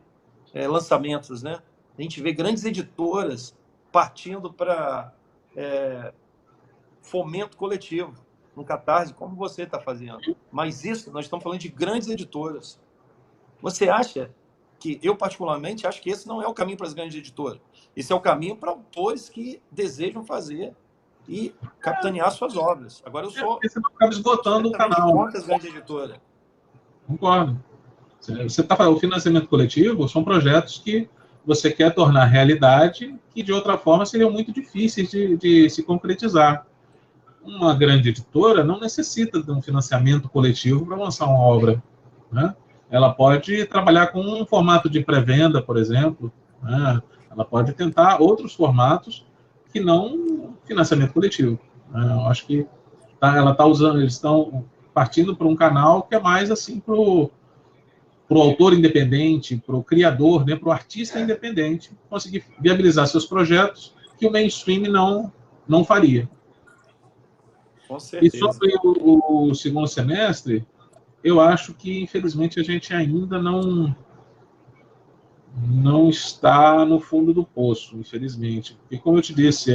lançamentos, né? A gente vê grandes editoras partindo para fomento coletivo no Catarse, como você está fazendo. Mas isso, nós estamos falando de grandes editoras. Você acha que, eu particularmente, acho que esse não é o caminho para as grandes editoras. Esse é o caminho para autores que desejam fazer e capitanear suas obras. Agora eu sou... Você não acaba esgotando o canal. Contra as grandes editoras. Concordo. Você tá falando, o financiamento coletivo são projetos que você quer tornar realidade que, de outra forma, seriam muito difíceis de se concretizar. Uma grande editora não necessita de um financiamento coletivo para lançar uma obra, né? Ela pode trabalhar com um formato de pré-venda, por exemplo, né? Ela pode tentar outros formatos que não financiamento coletivo, né? Eu acho que eles estão partindo para um canal que é mais assim para o autor independente, para o criador, né, para o artista independente, conseguir viabilizar seus projetos que o mainstream não faria. Com certeza. E sobre o segundo semestre, eu acho que, infelizmente, a gente ainda não está no fundo do poço, infelizmente. E como eu te disse,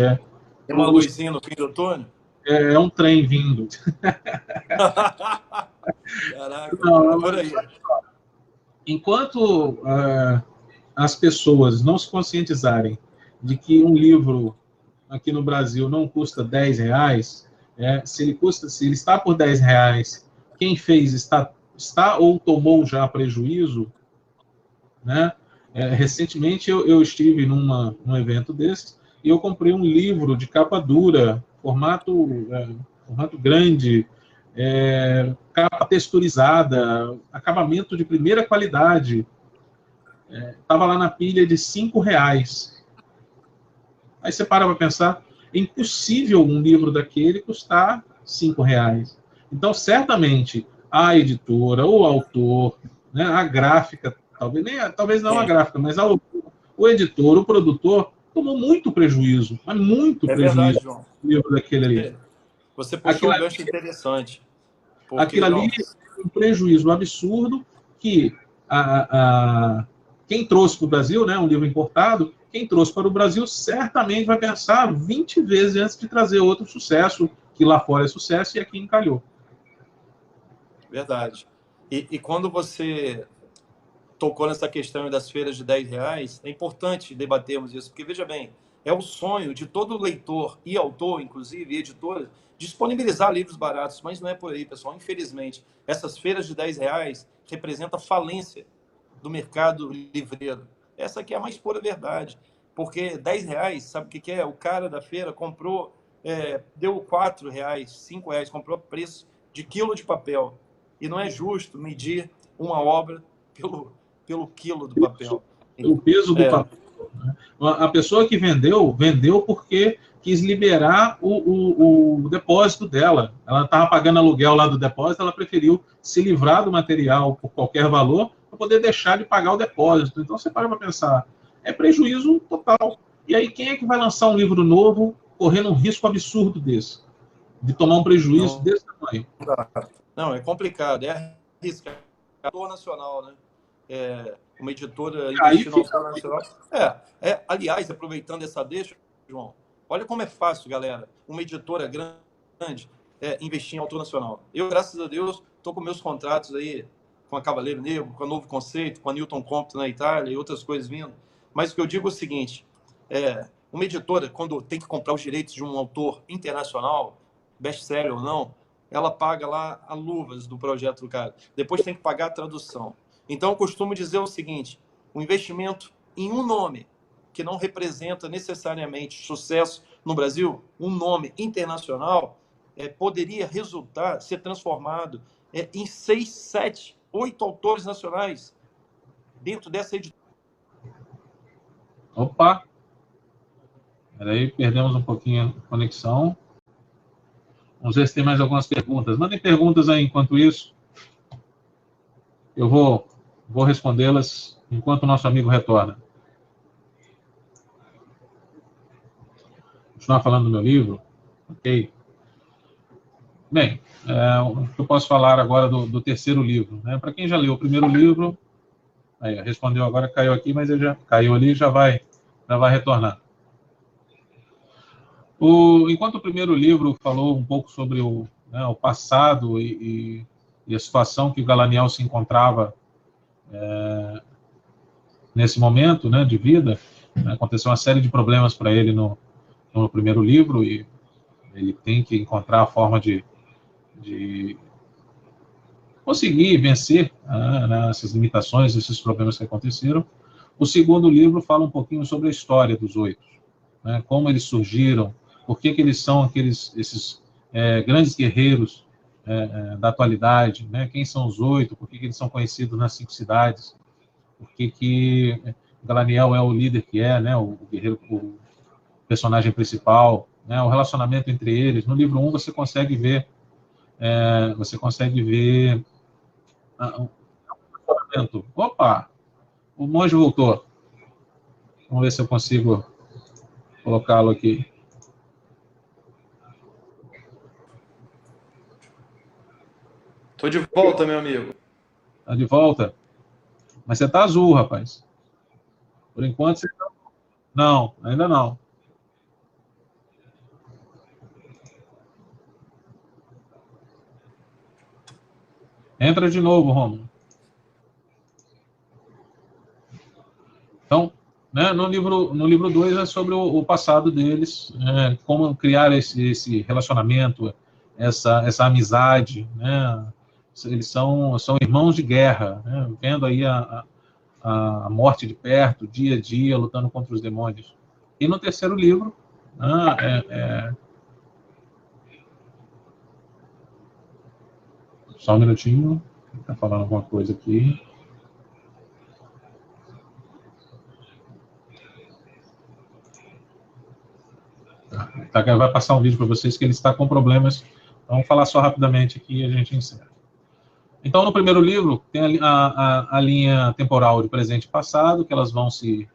tem uma luzinha no fim do túnel? É um trem vindo. Caraca, não, por aí. Enquanto as pessoas não se conscientizarem de que um livro aqui no Brasil não custa R$10, se ele está por R$10, quem fez está ou tomou já prejuízo, né? Recentemente eu estive num evento desses e eu comprei um livro de capa dura, formato grande, capa texturizada, acabamento de primeira qualidade. Estava lá na pilha de R$5. Aí você para pensar, é impossível um livro daquele custar R$5. Então, certamente, a editora, o autor, né, a gráfica, talvez não a gráfica, mas o editor, o produtor, tomou muito prejuízo, mas muito prejuízo. Verdade, João. No livro daquele ali. Você puxou um gancho interessante. Aquilo ali é um prejuízo absurdo que quem trouxe para o Brasil, né, um livro importado, quem trouxe para o Brasil certamente vai pensar 20 vezes antes de trazer outro sucesso, que lá fora é sucesso e aqui encalhou. Verdade. E quando você tocou nessa questão das feiras de R$10, é importante debatermos isso, porque, veja bem, é o sonho de todo leitor e autor, inclusive, e editor, disponibilizar livros baratos, mas não é por aí, pessoal. Infelizmente, essas feiras de R$10 representam a falência do mercado livreiro. Essa aqui é a mais pura verdade. Porque R$10, sabe o que é? O cara da feira comprou, deu R$4, R$5, comprou preço de quilo de papel. E não é justo medir uma obra pelo quilo do papel. O peso do papel. A pessoa que vendeu porque quis liberar o depósito dela. Ela estava pagando aluguel lá do depósito, ela preferiu se livrar do material por qualquer valor para poder deixar de pagar o depósito. Então você para pensar, é prejuízo total. E aí quem é que vai lançar um livro novo correndo um risco absurdo desse? De tomar um prejuízo desse tamanho? Não, é complicado, é arriscado. Editor nacional, né? Uma editora investindo no autor nacional. Aliás, aproveitando essa deixa, João, olha como é fácil, galera, uma editora grande investir em autor nacional. Eu, graças a Deus, estou com meus contratos aí com a Cavaleiro Negro, com a Novo Conceito, com a Newton Compton na Itália e outras coisas vindo. Mas o que eu digo é o seguinte, uma editora, quando tem que comprar os direitos de um autor internacional, best-seller ou não, ela paga lá a luvas do projeto do cara. Depois tem que pagar a tradução. Então, eu costumo dizer o seguinte, o investimento em um nome que não representa necessariamente sucesso no Brasil, um nome internacional, poderia ser transformado em 6, 7, 8 autores nacionais dentro dessa editora. Opa! Peraí, perdemos um pouquinho a conexão. Vamos ver se tem mais algumas perguntas. Mandem perguntas aí enquanto isso. Eu vou respondê-las enquanto o nosso amigo retorna. Continuar falando do meu livro? Ok. Bem, o que eu posso falar agora do terceiro livro, né? Para quem já leu o primeiro livro, aí, respondeu agora, caiu aqui, mas ele já caiu ali, já vai retornar. Enquanto o primeiro livro falou um pouco sobre o passado e a situação que o Galaniel se encontrava nesse momento, né, de vida, aconteceu uma série de problemas para ele no primeiro livro e ele tem que encontrar a forma de conseguir vencer essas limitações, esses problemas que aconteceram. O segundo livro fala um pouquinho sobre a história dos oito, né, como eles surgiram, por que eles são esses grandes guerreiros da atualidade, né, quem são os oito, por que eles são conhecidos nas 5 cidades, por que Galaniel é o líder que é, né, o guerreiro, o personagem principal, né, o relacionamento entre eles. No livro 1 você consegue ver o relacionamento. Opa! O monge voltou. Vamos ver se eu consigo colocá-lo aqui. Tô de volta, meu amigo. Tá de volta? Mas você tá azul, rapaz. Por enquanto você tá... Não, ainda não. Entra de novo, Romulo. Então, né, no livro 2 é sobre o passado deles, como criar esse relacionamento, essa amizade, né? Eles são irmãos de guerra, né? Vendo aí a morte de perto, dia a dia, lutando contra os demônios. E no terceiro livro, só um minutinho, está falando alguma coisa aqui. Vai passar um vídeo para vocês que ele está com problemas. Então, vamos falar só rapidamente aqui e a gente encerra. Então, no primeiro livro, tem a linha temporal de presente e passado, que elas vão se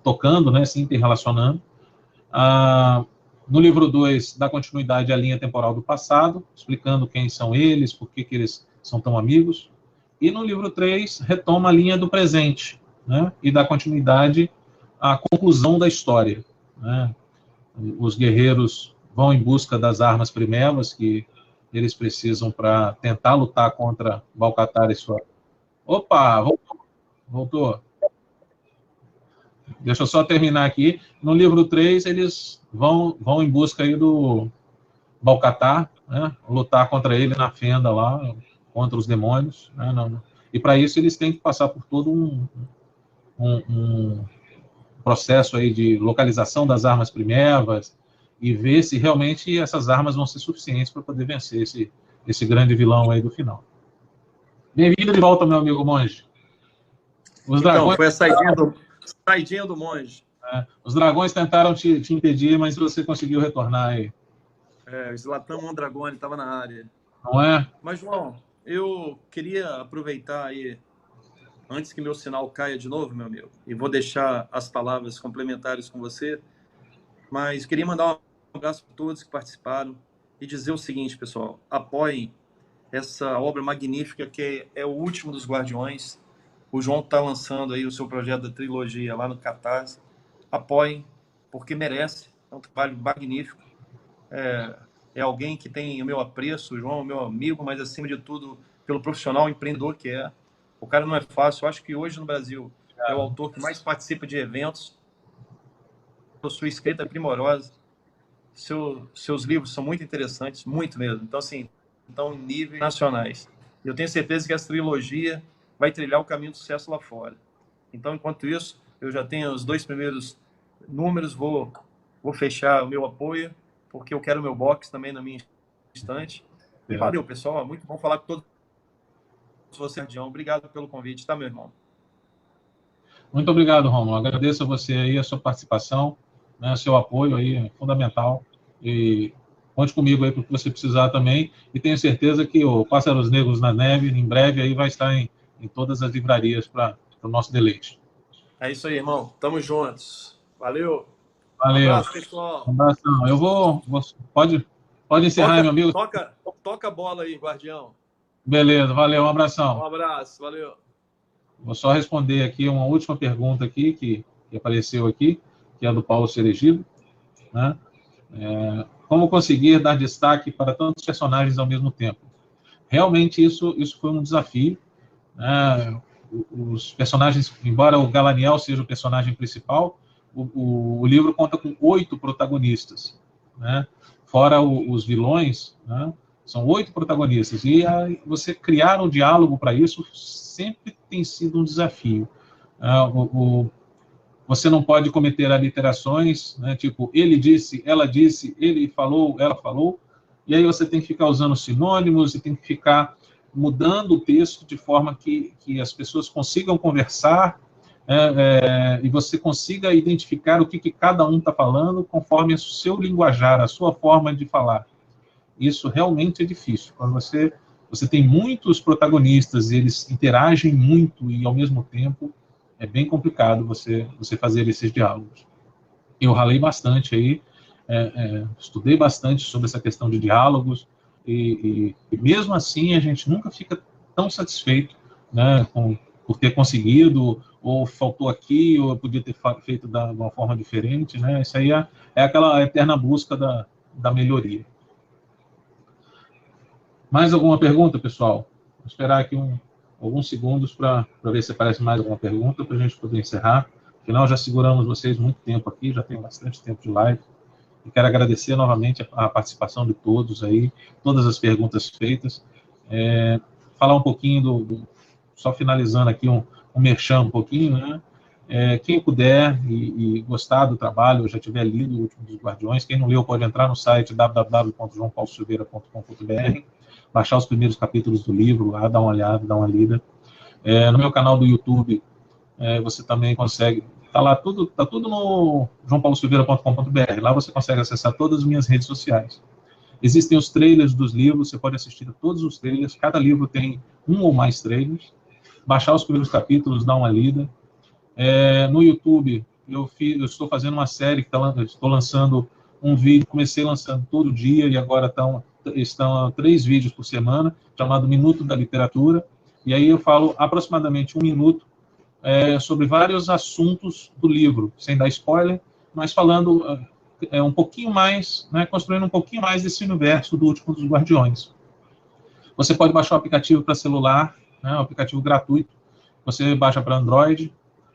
tocando, né, se interrelacionando. No livro 2, dá continuidade à linha temporal do passado, explicando quem são eles, por que eles são tão amigos. E no livro 3, retoma a linha do presente, né, e dá continuidade à conclusão da história, né. Os guerreiros vão em busca das armas primeras que eles precisam para tentar lutar contra Balcatar e sua... Opa, voltou. Deixa eu só terminar aqui. No livro 3, eles vão em busca aí do Balcatar, né? Lutar contra ele na fenda lá, contra os demônios. Né? E para isso eles têm que passar por todo um processo aí de localização das armas primevas e ver se realmente essas armas vão ser suficientes para poder vencer esse grande vilão aí do final. Bem-vindo de volta, meu amigo monge. Os dragões... foi a saidinha do monge. Os dragões tentaram te impedir, mas você conseguiu retornar aí. O Zlatan Mondragone estava na área. Não é? Mas, João, eu queria aproveitar aí, antes que meu sinal caia de novo, meu amigo, e vou deixar as palavras complementares com você, mas queria mandar um abraço para todos que participaram e dizer o seguinte, pessoal, apoiem essa obra magnífica que é o último dos Guardiões. O João está lançando aí o seu projeto da trilogia lá no Catarse. Apoiem, porque merece. É um trabalho magnífico. É alguém que tem o meu apreço, o João é o meu amigo, mas acima de tudo, pelo profissional empreendedor que é. O cara não é fácil. Eu acho que hoje no Brasil é o autor que mais participa de eventos. Sua escrita é primorosa. Seus livros são muito interessantes, muito mesmo. Então, assim, estão em níveis nacionais. Eu tenho certeza que essa trilogia vai trilhar o caminho do sucesso lá fora. Então, enquanto isso, eu já tenho os 2 primeiros números, vou fechar o meu apoio, porque eu quero o meu box também na minha estante. E valeu, pessoal. Muito bom falar com todos vocês, Guardião. Obrigado pelo convite, tá, meu irmão? Muito obrigado, Romulo. Agradeço a você aí, a sua participação, né, seu apoio aí é fundamental. E conte comigo aí para o que você precisar também. E tenho certeza que o Pássaros Negros na Neve, em breve, aí vai estar em todas as livrarias para o nosso deleite. É isso aí, irmão. Tamo juntos. Valeu. Valeu. Um abraço, pessoal. Um abração. Eu vou pode encerrar, meu amigo. Toca a bola aí, Guardião. Beleza, valeu. Um abração. Um abraço, valeu. Vou só responder aqui uma última pergunta aqui, que apareceu aqui, que é do Paulo Cerejido, né? Como conseguir dar destaque para tantos personagens ao mesmo tempo? Realmente isso foi um desafio, né? Os personagens, embora o Galaniel seja o personagem principal, o livro conta com 8 protagonistas, né? Fora os vilões, né? São 8 protagonistas, e você criar um diálogo para isso sempre tem sido um desafio. Você não pode cometer aliterações, né? Tipo, ele disse, ele falou, ela falou, e aí você tem que ficar usando sinônimos e tem que ficar mudando o texto de forma que as pessoas consigam conversar e você consiga identificar o que cada um está falando conforme o seu linguajar, a sua forma de falar. Isso realmente é difícil. Quando você tem muitos protagonistas e eles interagem muito e ao mesmo tempo, é bem complicado você fazer esses diálogos. Eu ralei bastante aí, estudei bastante sobre essa questão de diálogos, e mesmo assim a gente nunca fica tão satisfeito, né, por ter conseguido, ou faltou aqui, ou eu podia ter feito de uma forma diferente, né? Isso aí é aquela eterna busca da melhoria. Mais alguma pergunta, pessoal? Vou esperar aqui alguns segundos para ver se aparece mais alguma pergunta, para a gente poder encerrar. Afinal, já seguramos vocês muito tempo aqui, já tem bastante tempo de live. E quero agradecer novamente a participação de todos aí, todas as perguntas feitas. Falar um pouquinho só finalizando aqui um merchan um pouquinho, né? Quem puder e gostar do trabalho, ou já tiver lido o Último dos Guardiões, quem não leu pode entrar no site www.joaopaulosilveira.com.br, baixar os primeiros capítulos do livro, lá, dar uma olhada, dar uma lida. No meu canal do YouTube, você também consegue, tá tudo no joaopaulosilveira.com.br, lá você consegue acessar todas as minhas redes sociais. Existem os trailers dos livros, você pode assistir a todos os trailers, cada livro tem um ou mais trailers, baixar os primeiros capítulos, dar uma lida. No YouTube, eu estou fazendo uma série, estou lançando um vídeo, comecei lançando todo dia, e agora estão 3 vídeos por semana, chamado Minuto da Literatura, e aí eu falo aproximadamente 1 minuto sobre vários assuntos do livro, sem dar spoiler, mas falando um pouquinho mais, né, construindo um pouquinho mais desse universo do Último dos Guardiões. Você pode baixar o aplicativo para celular, né, um aplicativo gratuito, você baixa para Android,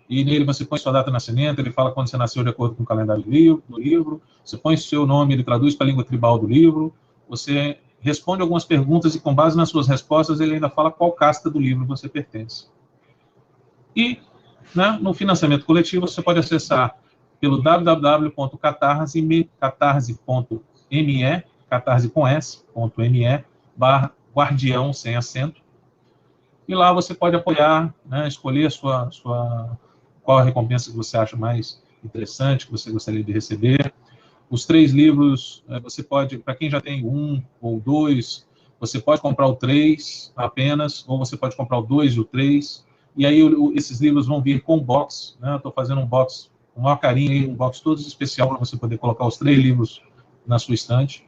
e nele você põe sua data de nascimento, ele fala quando você nasceu de acordo com o calendário do livro, você põe seu nome, ele traduz para a língua tribal do livro, você responde algumas perguntas e com base nas suas respostas ele ainda fala qual casta do livro você pertence. E né? No financiamento coletivo, você pode acessar pelo www.catarse.me, catarse.me/guardião sem acento. E lá você pode apoiar, né, escolher qual a recompensa que você acha mais interessante, que você gostaria de receber. Os 3 livros, você pode, para quem já tem 1 ou 2, você pode comprar o 3 apenas, ou você pode comprar o 2 e o 3, e aí esses livros vão vir com box, né? Eu estou fazendo um box com o maior carinho, um box todo especial para você poder colocar os 3 livros na sua estante.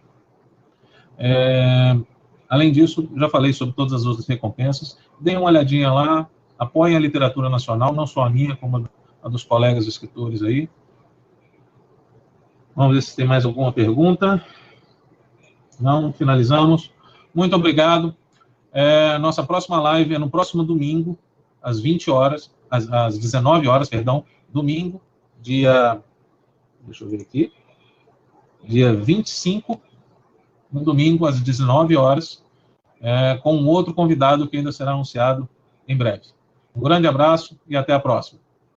Além disso, já falei sobre todas as outras recompensas. Deem uma olhadinha lá, apoiem a literatura nacional, não só a minha, como a dos colegas escritores aí. Vamos ver se tem mais alguma pergunta. Não, finalizamos. Muito obrigado. Nossa próxima live é no próximo domingo, às 20 horas, às 19 horas, perdão, domingo, deixa eu ver aqui, dia 25, no domingo, às 19 horas, com um outro convidado que ainda será anunciado em breve. Um grande abraço e até a próxima.